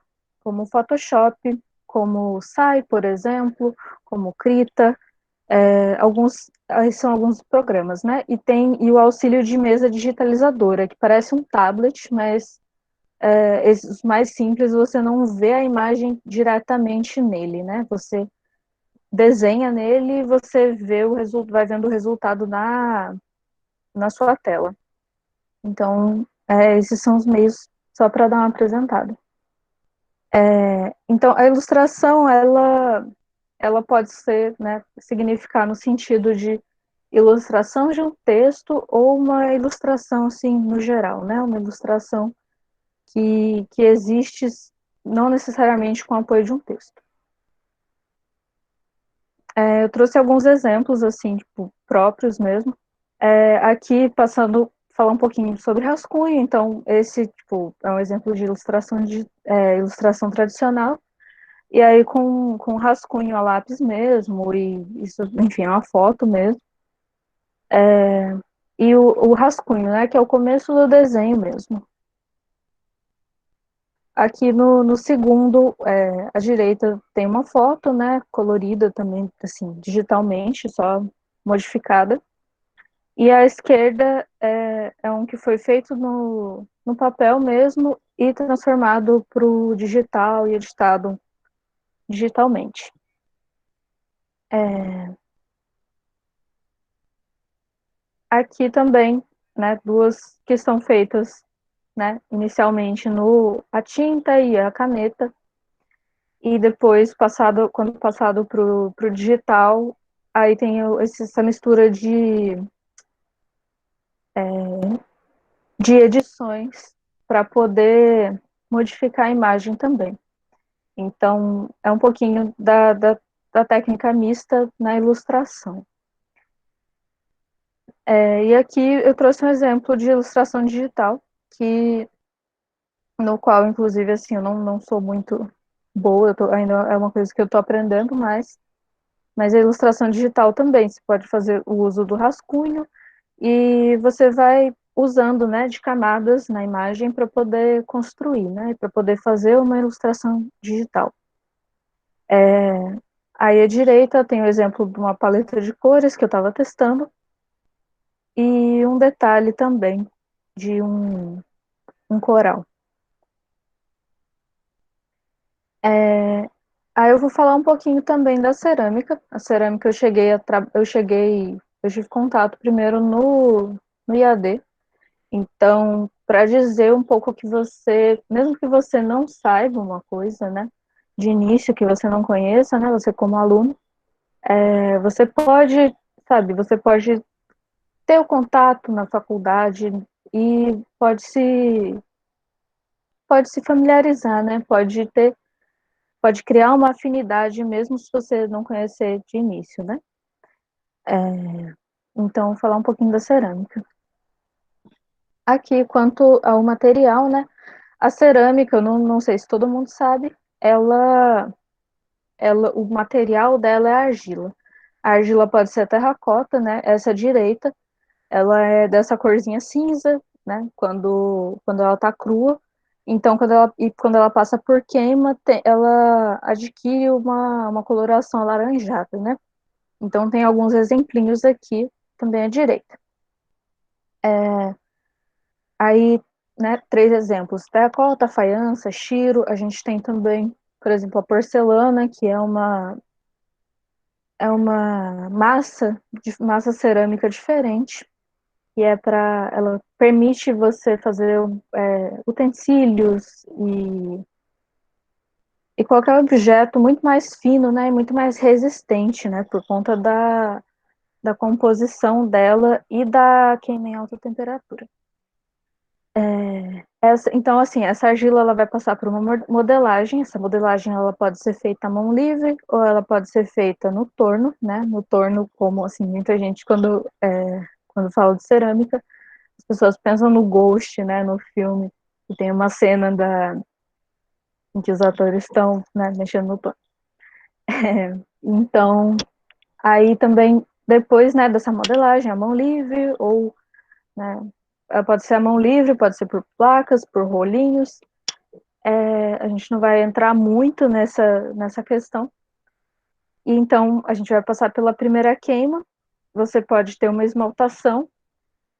Photoshop, como o Sai, por exemplo, como o Krita, são alguns programas, né? E o auxílio de mesa digitalizadora, que parece um tablet, mas esses mais simples você não vê a imagem diretamente nele, né? Você desenha nele e você vai vendo o resultado na sua tela. Então, esses são os meios só para dar uma apresentada. Então, a ilustração, ela pode ser, né, significar no sentido de ilustração de um texto ou uma ilustração, assim, no geral, né, uma ilustração que existe não necessariamente com o apoio de um texto. Eu trouxe alguns exemplos, assim, tipo, próprios mesmo. Aqui, falar um pouquinho sobre rascunho, então, esse, tipo, é um exemplo de ilustração tradicional, e aí com rascunho a lápis mesmo, e isso, enfim, é uma foto mesmo. E o rascunho, né, que é o começo do desenho mesmo. Aqui no segundo, à direita, tem uma foto, né, colorida também, assim, digitalmente, só modificada. E à esquerda é um que foi feito no papel mesmo e transformado para o digital e editado digitalmente. Aqui também, né, duas que são feitas, né, inicialmente a tinta e a caneta, e depois, quando passado para o digital, aí tem essa mistura de edições para poder modificar a imagem também. Então, é um pouquinho da técnica mista na ilustração. E aqui eu trouxe um exemplo de ilustração digital, no qual, inclusive, assim, eu não sou muito boa, ainda é uma coisa que eu estou aprendendo, mas a ilustração digital também, você pode fazer o uso do rascunho e você vai usando, né, de camadas na imagem para poder construir, né, para poder fazer uma ilustração digital. Aí à direita tem o exemplo de uma paleta de cores que eu estava testando e um detalhe também de um coral. Aí eu vou falar um pouquinho também da cerâmica. A cerâmica eu tive contato primeiro no IAD. Então, para dizer um pouco que mesmo que você não saiba uma coisa, né, de início que você não conheça, né, você como aluno, você pode, sabe, você pode ter o contato na faculdade e pode se familiarizar, né, pode criar uma afinidade mesmo se você não conhecer de início, né. Então, vou falar um pouquinho da cerâmica. Aqui, quanto ao material, né, a cerâmica, eu não sei se todo mundo sabe, o material dela é argila. A argila pode ser terracota, né? Essa à direita, ela é dessa corzinha cinza, né? Quando ela tá crua. Então, quando ela passa por queima, ela adquire uma coloração alaranjada, né? Então, tem alguns exemplinhos aqui, também à direita. Aí, né, 3 exemplos: terracota, faiança, chiro. A gente tem também, por exemplo, a porcelana, que é uma massa cerâmica diferente, que ela permite você fazer utensílios e qualquer objeto muito mais fino, né, e muito mais resistente, né, por conta da composição dela e da queima em alta temperatura. Então, assim, essa argila ela vai passar por uma modelagem. Essa modelagem ela pode ser feita à mão livre ou ela pode ser feita no torno, né? No torno, como assim, muita gente quando fala de cerâmica, as pessoas pensam no Ghost, né? No filme, que tem uma cena em que os atores estão, né, mexendo no torno. Então, aí também depois, né, dessa modelagem, a mão livre ou, né, pode ser a mão livre, pode ser por placas, por rolinhos. A gente não vai entrar muito nessa questão. E então, a gente vai passar pela primeira queima. Você pode ter uma esmaltação.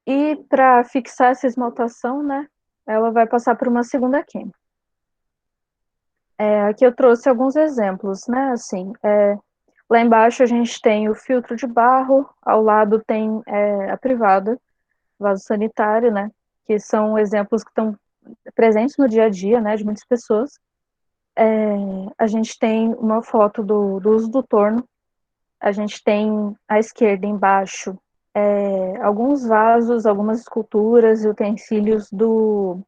E para fixar essa esmaltação, né, ela vai passar por uma segunda queima. Aqui eu trouxe alguns exemplos, né, assim, lá embaixo a gente tem o filtro de barro, ao lado tem a privada. vaso sanitário, né, que são exemplos que estão presentes no dia a dia, né, de muitas pessoas. A gente tem uma foto do uso do torno, a gente tem à esquerda embaixo alguns vasos, algumas esculturas e utensílios do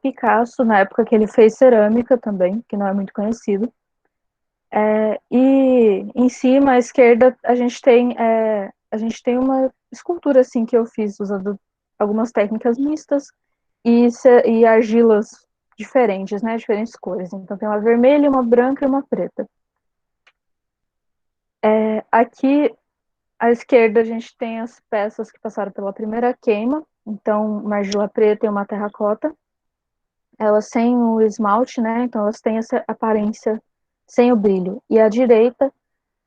Picasso, na época que ele fez cerâmica também, que não é muito conhecido. E em cima, à esquerda, a gente tem uma escultura assim que eu fiz usando algumas técnicas mistas e argilas diferentes, né, diferentes cores. Então tem uma vermelha, uma branca e uma preta. Aqui à esquerda a gente tem as peças que passaram pela primeira queima, então uma argila preta e uma terracota. Elas sem o esmalte, né, então elas têm essa aparência sem o brilho. E à direita,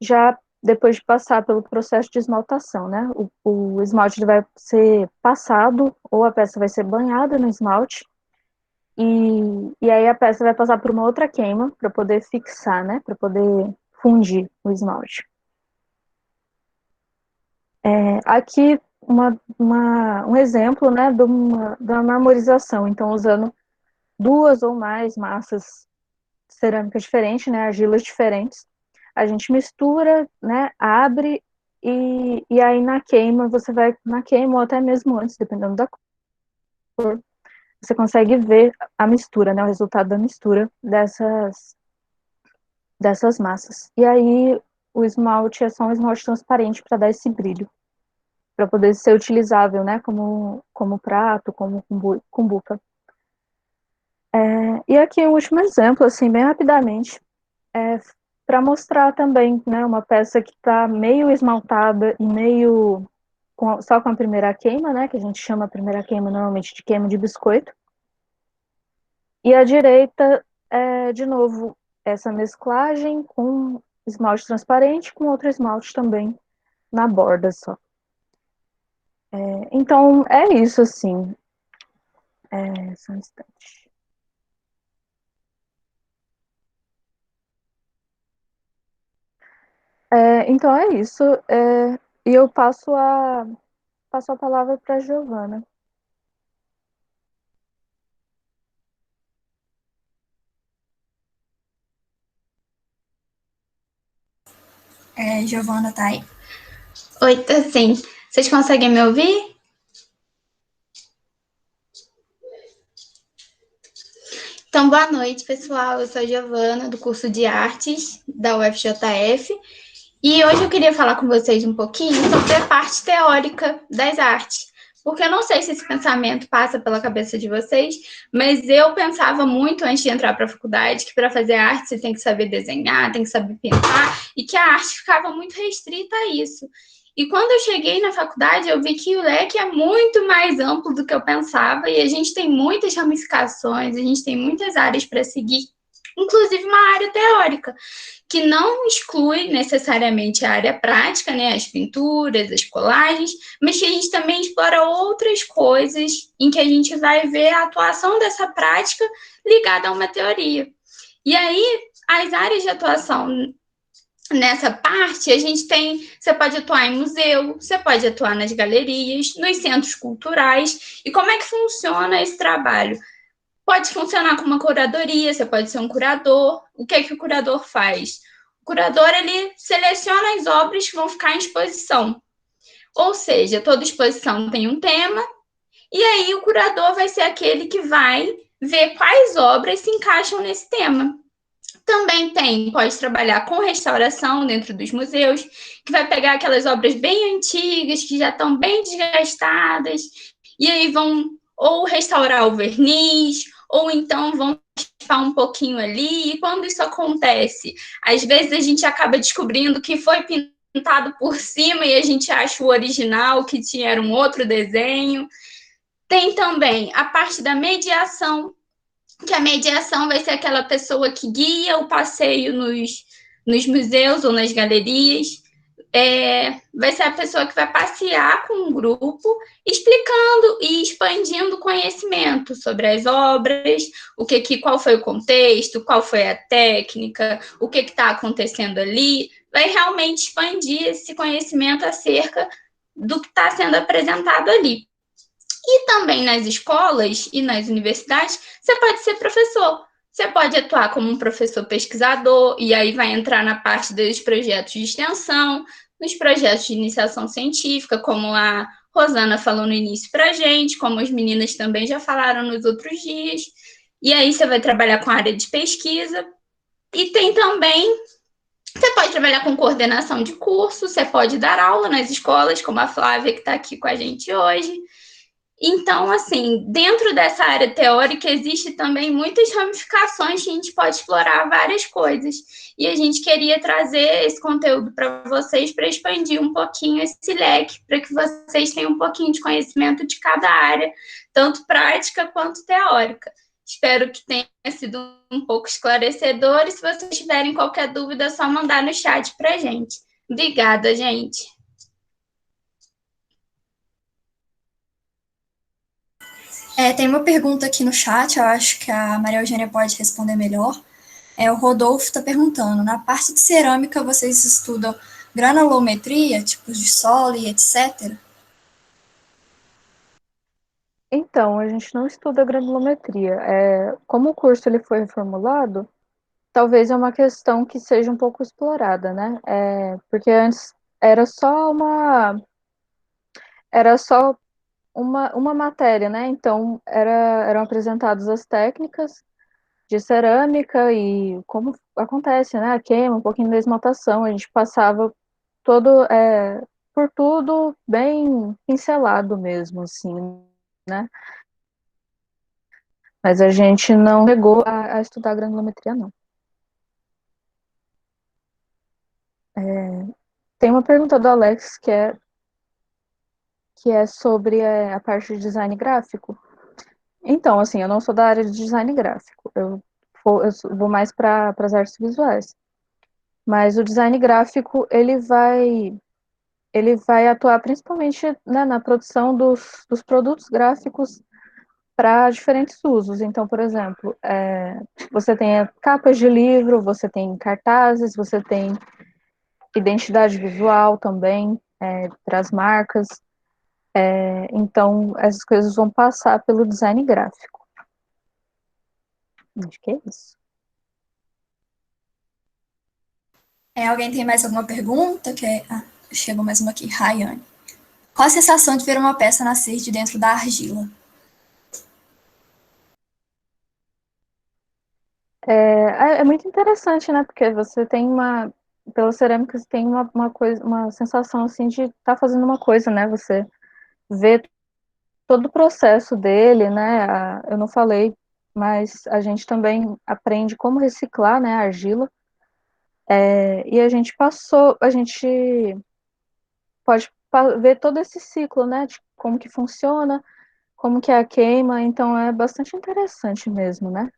já depois de passar pelo processo de esmaltação, né, o esmalte ele vai ser passado, ou a peça vai ser banhada no esmalte, e aí a peça vai passar por uma outra queima para poder fixar, né, para poder fundir o esmalte. Aqui um exemplo, né, de uma marmorização, então usando duas ou mais massas cerâmicas diferentes, né, argilas diferentes, a gente mistura, né, abre e aí na queima ou até mesmo antes, dependendo da cor, você consegue ver a mistura, né, o resultado da mistura dessas massas. E aí o esmalte é só um esmalte transparente para dar esse brilho, para poder ser utilizável, né, como prato, como cumbuca. E aqui um último exemplo, assim, bem rapidamente, para mostrar também, né, uma peça que está meio esmaltada e meio só com a primeira queima, né, que a gente chama a primeira queima normalmente de queima de biscoito. E à direita, de novo, essa mesclagem com esmalte transparente com outro esmalte também na borda só. Então, é isso, assim. Só um instante. Então, é isso. E eu passo a palavra para a Giovana. Giovana, tá aí? Oi, tá sim. Vocês conseguem me ouvir? Então, boa noite, pessoal. Eu sou a Giovana, do curso de Artes da UFJF. E hoje eu queria falar com vocês um pouquinho sobre a parte teórica das artes. Porque eu não sei se esse pensamento passa pela cabeça de vocês, mas eu pensava muito antes de entrar para a faculdade que para fazer arte você tem que saber desenhar, tem que saber pintar, e que a arte ficava muito restrita a isso. E quando eu cheguei na faculdade, eu vi que o leque é muito mais amplo do que eu pensava, e a gente tem muitas ramificações, a gente tem muitas áreas para seguir, inclusive uma área teórica, que não exclui necessariamente a área prática, né, as pinturas, as colagens, mas que a gente também explora outras coisas em que a gente vai ver a atuação dessa prática ligada a uma teoria. E aí, as áreas de atuação nessa parte, você pode atuar em museu, você pode atuar nas galerias, nos centros culturais. E como é que funciona esse trabalho? Pode funcionar com uma curadoria, você pode ser um curador. O que é que o curador faz? O curador, ele seleciona as obras que vão ficar em exposição. Ou seja, toda exposição tem um tema, e aí o curador vai ser aquele que vai ver quais obras se encaixam nesse tema. Também pode trabalhar com restauração dentro dos museus, que vai pegar aquelas obras bem antigas, que já estão bem desgastadas, e aí vão ou restaurar o verniz, ou então vão raspar um pouquinho ali. E quando isso acontece, às vezes a gente acaba descobrindo que foi pintado por cima e a gente acha o original, que era um outro desenho. Tem também a parte da mediação, que a mediação vai ser aquela pessoa que guia o passeio nos museus ou nas galerias. Vai ser a pessoa que vai passear com um grupo, explicando e expandindo o conhecimento sobre as obras, qual foi o contexto, qual foi a técnica, o que está acontecendo ali. Vai realmente expandir esse conhecimento acerca do que está sendo apresentado ali. E também nas escolas e nas universidades, você pode ser professor. Você pode atuar como um professor pesquisador, e aí vai entrar na parte dos projetos de extensão, nos projetos de iniciação científica, como a Rosana falou no início para a gente, como as meninas também já falaram nos outros dias. E aí você vai trabalhar com a área de pesquisa. E tem também, você pode trabalhar com coordenação de curso, você pode dar aula nas escolas, como a Flávia, que está aqui com a gente hoje. Então, assim, dentro dessa área teórica, existe também muitas ramificações que a gente pode explorar várias coisas. E a gente queria trazer esse conteúdo para vocês, para expandir um pouquinho esse leque, para que vocês tenham um pouquinho de conhecimento de cada área, tanto prática quanto teórica. Espero que tenha sido um pouco esclarecedor, e se vocês tiverem qualquer dúvida, é só mandar no chat para a gente. Obrigada, gente. Tem uma pergunta aqui no chat, eu acho que a Maria Eugênia pode responder melhor. O Rodolfo está perguntando, na parte de cerâmica vocês estudam granulometria, tipos de solo e etc? Então, a gente não estuda granulometria. Como o curso ele foi reformulado, talvez é uma questão que seja um pouco explorada, né? Porque antes era só uma matéria, né? Então, eram apresentadas as técnicas de cerâmica e como acontece, né? A queima, um pouquinho da esmaltação, a gente passava todo, por tudo bem pincelado mesmo, assim, né? Mas a gente não chegou a estudar granulometria, não. Tem uma pergunta do Alex que é sobre a parte de design gráfico. Então, assim, eu não sou da área de design gráfico, eu vou mais para as artes visuais. Mas o design gráfico, ele vai atuar principalmente, né, na produção dos produtos gráficos para diferentes usos. Então, por exemplo, você tem capas de livro, você tem cartazes, você tem identidade visual também, para as marcas. Então, essas coisas vão passar pelo design gráfico. Acho que é isso. Alguém tem mais alguma pergunta? Chegou mais uma aqui, Rayane. Qual a sensação de ver uma peça nascer de dentro da argila? É muito interessante, né? Porque você tem pelas cerâmicas tem uma coisa, uma sensação assim de estar fazendo uma coisa, né? Você vê todo o processo dele, né? Eu não falei, mas a gente também aprende como reciclar, né, a argila. E a gente pode ver todo esse ciclo, né? De como que funciona, como que é a queima, então é bastante interessante mesmo, né?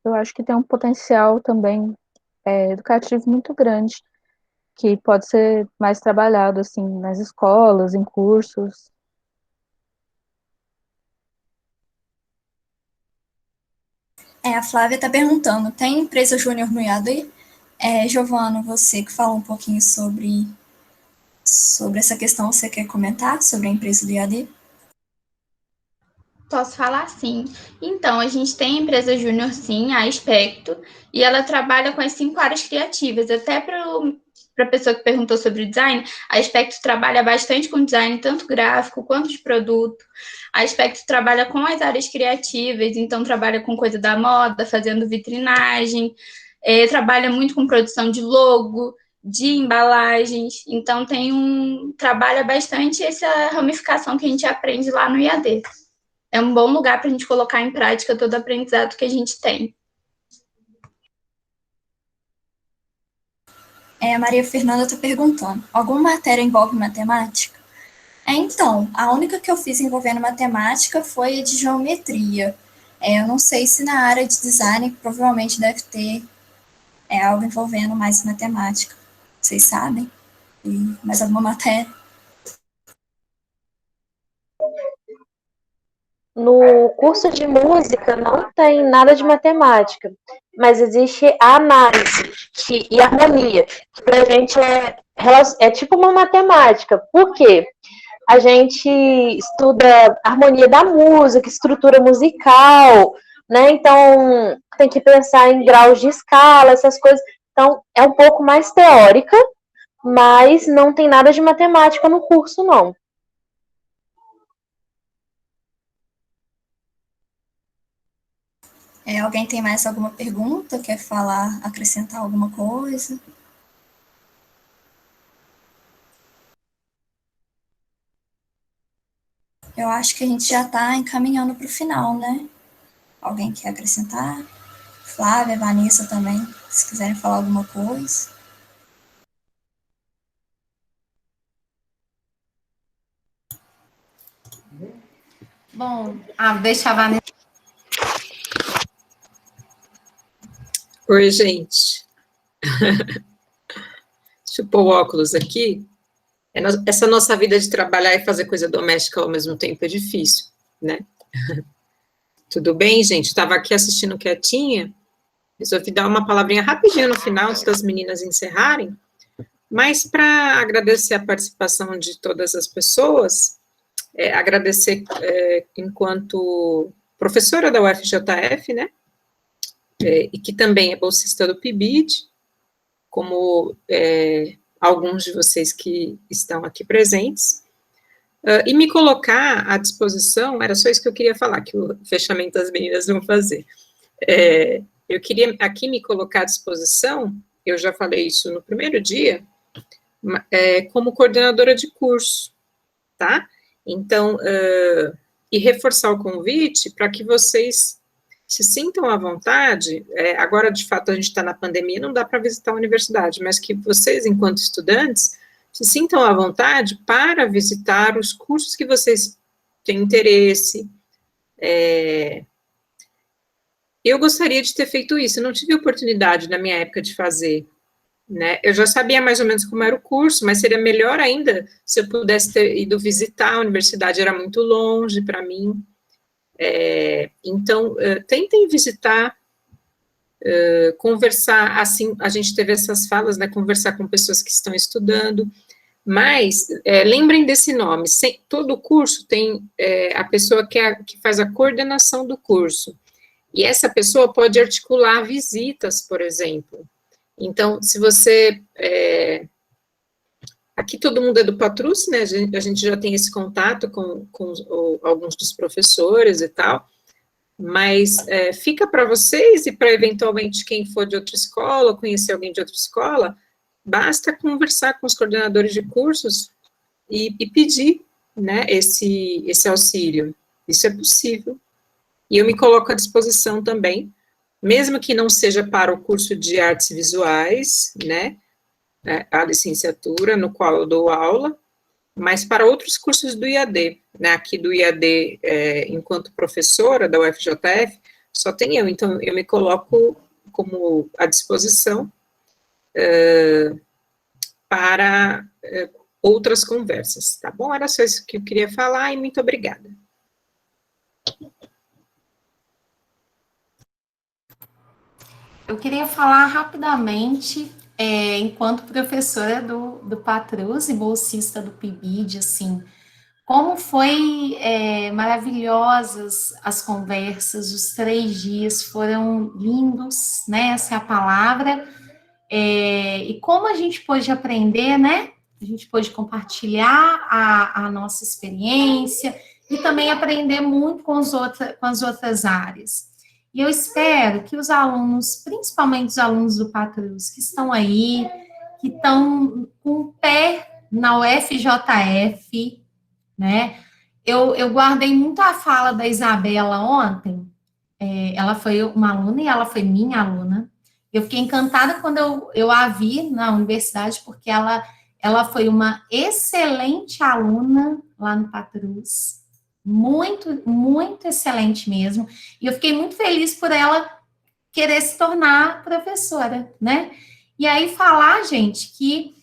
Eu acho que tem um potencial também educativo muito grande, que pode ser mais trabalhado, assim, nas escolas, em cursos. A Flávia está perguntando, tem empresa júnior no IAD? Giovana, você que fala um pouquinho sobre essa questão, você quer comentar sobre a empresa do IAD? Posso falar sim. Então, a gente tem a empresa júnior, sim, a Aspecto, e ela trabalha com as 5 áreas criativas. Até para a pessoa que perguntou sobre design, a Aspecto trabalha bastante com design, tanto gráfico quanto de produto. A Aspecto trabalha com as áreas criativas, então trabalha com coisa da moda, fazendo vitrinagem, trabalha muito com produção de logo, de embalagens, então trabalha bastante essa ramificação que a gente aprende lá no IAD. É um bom lugar para a gente colocar em prática todo o aprendizado que a gente tem. A Maria Fernanda está perguntando, alguma matéria envolve matemática? Então, a única que eu fiz envolvendo matemática foi a de geometria. Eu não sei se na área de design provavelmente deve ter algo envolvendo mais matemática. Vocês sabem? E mais alguma matéria? No curso de música não tem nada de matemática, mas existe a análise e harmonia, que para a gente é tipo uma matemática. Por quê? a gente estuda harmonia da música, estrutura musical, né? Então, tem que pensar em graus de escala, essas coisas. Então, é um pouco mais teórica, mas não tem nada de matemática no curso, não. Alguém tem mais alguma pergunta? Quer falar, acrescentar alguma coisa? Eu acho que a gente já está encaminhando para o final, né? Alguém quer acrescentar? Flávia, Vanessa também, se quiserem falar alguma coisa. Bom, deixa a Vanessa. Oi, gente. Deixa eu pôr o óculos aqui. Essa nossa vida de trabalhar e fazer coisa doméstica ao mesmo tempo é difícil, né? Tudo bem, gente? Estava aqui assistindo quietinha, resolvi dar uma palavrinha rapidinho no final, antes das meninas encerrarem, mas para agradecer a participação de todas as pessoas, agradecer enquanto professora da UFJF, né? E que também é bolsista do PIBID, como alguns de vocês que estão aqui presentes, e me colocar à disposição, era só isso que eu queria falar, que o fechamento das meninas vão fazer. Eu queria aqui me colocar à disposição, eu já falei isso no primeiro dia, como coordenadora de curso, tá? Então, e reforçar o convite para que vocês se sintam à vontade, agora, de fato, a gente está na pandemia, não dá para visitar a universidade, mas que vocês, enquanto estudantes, se sintam à vontade para visitar os cursos que vocês têm interesse. Eu gostaria de ter feito isso, eu não tive oportunidade na minha época de fazer, né? Eu já sabia mais ou menos como era o curso, mas seria melhor ainda se eu pudesse ter ido visitar a universidade, era muito longe para mim. Então, tentem visitar, conversar, assim, a gente teve essas falas, né, conversar com pessoas que estão estudando, mas lembrem desse nome, todo curso tem a pessoa que faz a coordenação do curso, e essa pessoa pode articular visitas, por exemplo. Então, se você... aqui todo mundo é do Patrus, né, a gente já tem esse contato com alguns dos professores e tal, mas fica para vocês e para, eventualmente, quem for de outra escola, conhecer alguém de outra escola, basta conversar com os coordenadores de cursos e pedir, né, esse auxílio. Isso é possível. E eu me coloco à disposição também, mesmo que não seja para o curso de artes visuais, né, a licenciatura, no qual eu dou aula, mas para outros cursos do IAD, né, aqui do IAD, enquanto professora da UFJF, só tem eu, então eu me coloco como à disposição para outras conversas, tá bom? Era só isso que eu queria falar e muito obrigada. Eu queria falar rapidamente, enquanto professora do Patrus e bolsista do PIBID, assim, como foi maravilhosas as conversas, os 3 dias foram lindos, né, essa é a palavra, e como a gente pôde aprender, né, a gente pôde compartilhar a nossa experiência e também aprender muito com as outras áreas. E eu espero que os alunos, principalmente os alunos do Patrus, que estão aí, que estão com o pé na UFJF, né? Eu guardei muito a fala da Isabela ontem, ela foi uma aluna e ela foi minha aluna. Eu fiquei encantada quando eu a vi na universidade, porque ela foi uma excelente aluna lá no Patrus, muito, muito excelente mesmo, e eu fiquei muito feliz por ela querer se tornar professora, né? E aí falar, gente, que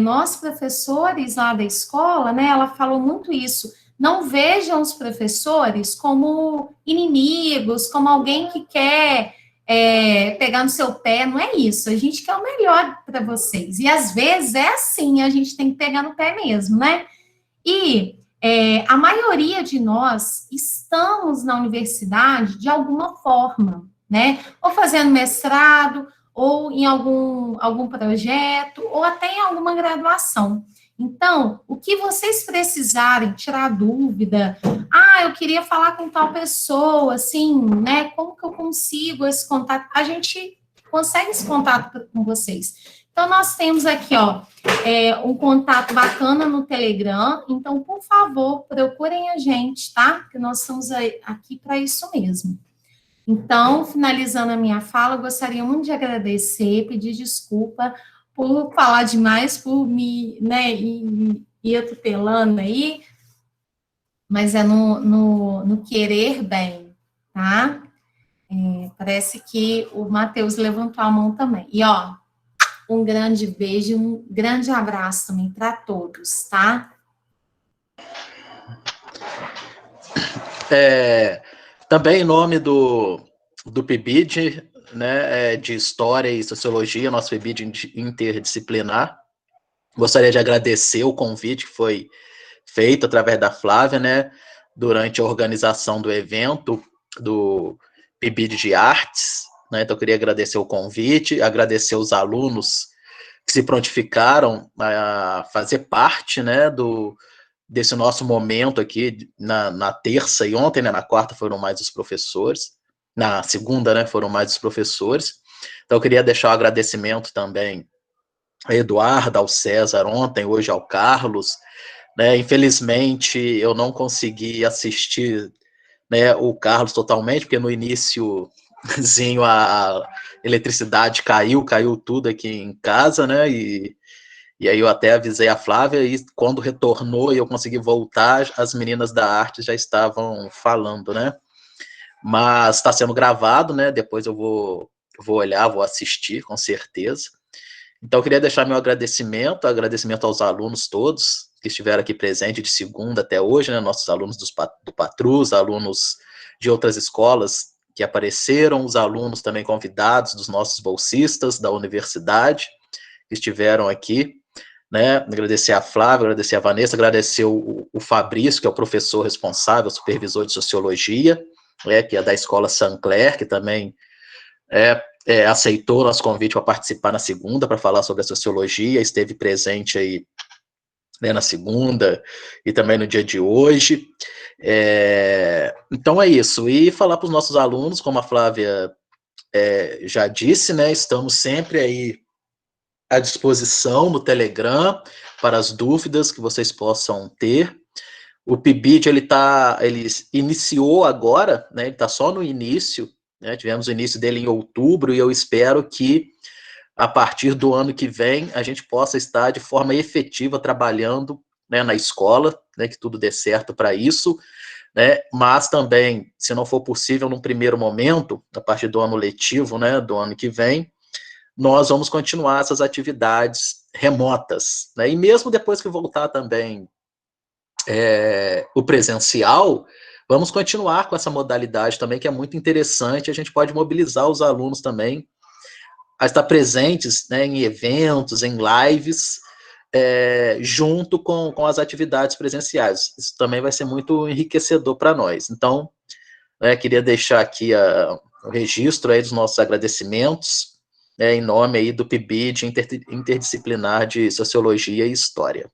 nós professores lá da escola, né, ela falou muito isso, não vejam os professores como inimigos, como alguém que quer pegar no seu pé, não é isso, a gente quer o melhor para vocês, e às vezes é assim, a gente tem que pegar no pé mesmo, né? E a maioria de nós estamos na universidade de alguma forma, né? Ou fazendo mestrado, ou em algum projeto, ou até em alguma graduação. Então, o que vocês precisarem, tirar dúvida, eu queria falar com tal pessoa, assim, né? Como que eu consigo esse contato? A gente consegue esse contato com vocês. Então, nós temos aqui, ó, um contato bacana no Telegram. Então, por favor, procurem a gente, tá? Porque nós estamos aqui para isso mesmo. Então, finalizando a minha fala, eu gostaria muito de agradecer, pedir desculpa por falar demais, por me, né, ir atropelando aí, mas é no querer bem, tá? Parece que o Matheus levantou a mão também. E, ó, um grande beijo e um grande abraço também para todos, tá? Também em nome do PIBID, né, de História e Sociologia, nosso PIBID interdisciplinar, gostaria de agradecer o convite que foi feito através da Flávia, né, durante a organização do evento do PIBID de Artes, né, então eu queria agradecer o convite, agradecer os alunos que se prontificaram a fazer parte, né, desse nosso momento aqui na terça e ontem, né, na quarta foram mais os professores, na segunda, né, foram mais os professores. Então eu queria deixar o agradecimento também a Eduardo, ao César ontem, hoje ao Carlos, né, infelizmente eu não consegui assistir, né, o Carlos totalmente, porque no iníciozinho a eletricidade caiu tudo aqui em casa, né, e aí eu até avisei a Flávia e quando retornou e eu consegui voltar, as meninas da arte já estavam falando, né? Mas está sendo gravado, né? Depois eu vou olhar, vou assistir, com certeza. Então eu queria deixar meu agradecimento aos alunos todos que estiveram aqui presentes de segunda até hoje, né? Nossos alunos do Patrus, alunos de outras escolas que apareceram, os alunos também convidados dos nossos bolsistas da universidade que estiveram aqui, né, agradecer a Flávia, agradecer a Vanessa, agradecer o Fabrício, que é o professor responsável, supervisor de Sociologia, que é da Escola Saint-Clair, que também aceitou nosso convite para participar na segunda, para falar sobre a Sociologia, esteve presente aí, né, na segunda e também no dia de hoje. Então é isso, e falar para os nossos alunos, como a Flávia já disse, né, estamos sempre aí à disposição no Telegram para as dúvidas que vocês possam ter. O PIBID, ele iniciou agora, né, ele está só no início, né, tivemos o início dele em outubro, e eu espero que a partir do ano que vem a gente possa estar de forma efetiva trabalhando, né, na escola, né, que tudo dê certo para isso, né, mas também, se não for possível num primeiro momento, a partir do ano letivo, né, do ano que vem, nós vamos continuar essas atividades remotas, né? E mesmo depois que voltar também o presencial, vamos continuar com essa modalidade também, que é muito interessante, a gente pode mobilizar os alunos também a estar presentes, né, em eventos, em lives, junto com as atividades presenciais. Isso também vai ser muito enriquecedor para nós. Então, queria deixar aqui o registro aí dos nossos agradecimentos, em nome aí do PIBID Interdisciplinar de Sociologia e História.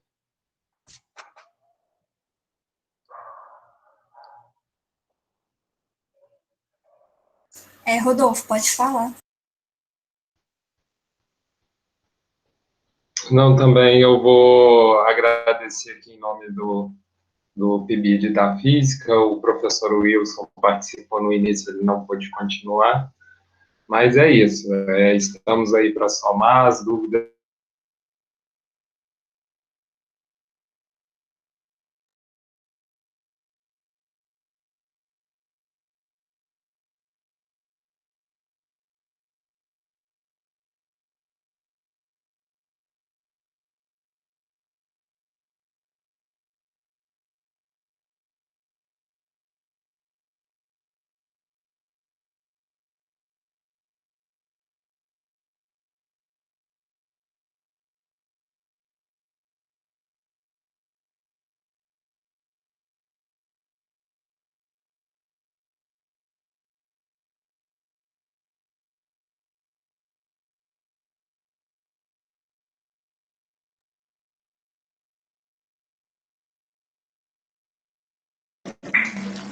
Rodolfo, pode falar. Não, também eu vou agradecer aqui em nome do PIBID da Física, o professor Wilson participou no início, ele não pôde continuar, mas é isso, estamos aí para somar as dúvidas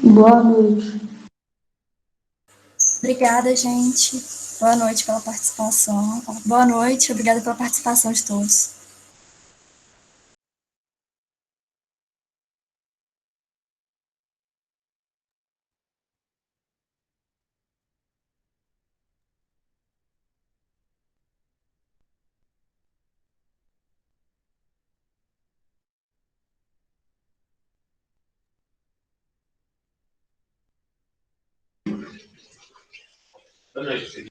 Boa noite. Obrigada, gente. Boa noite pela participação. Boa noite, obrigada pela participação de todos. Boa noite.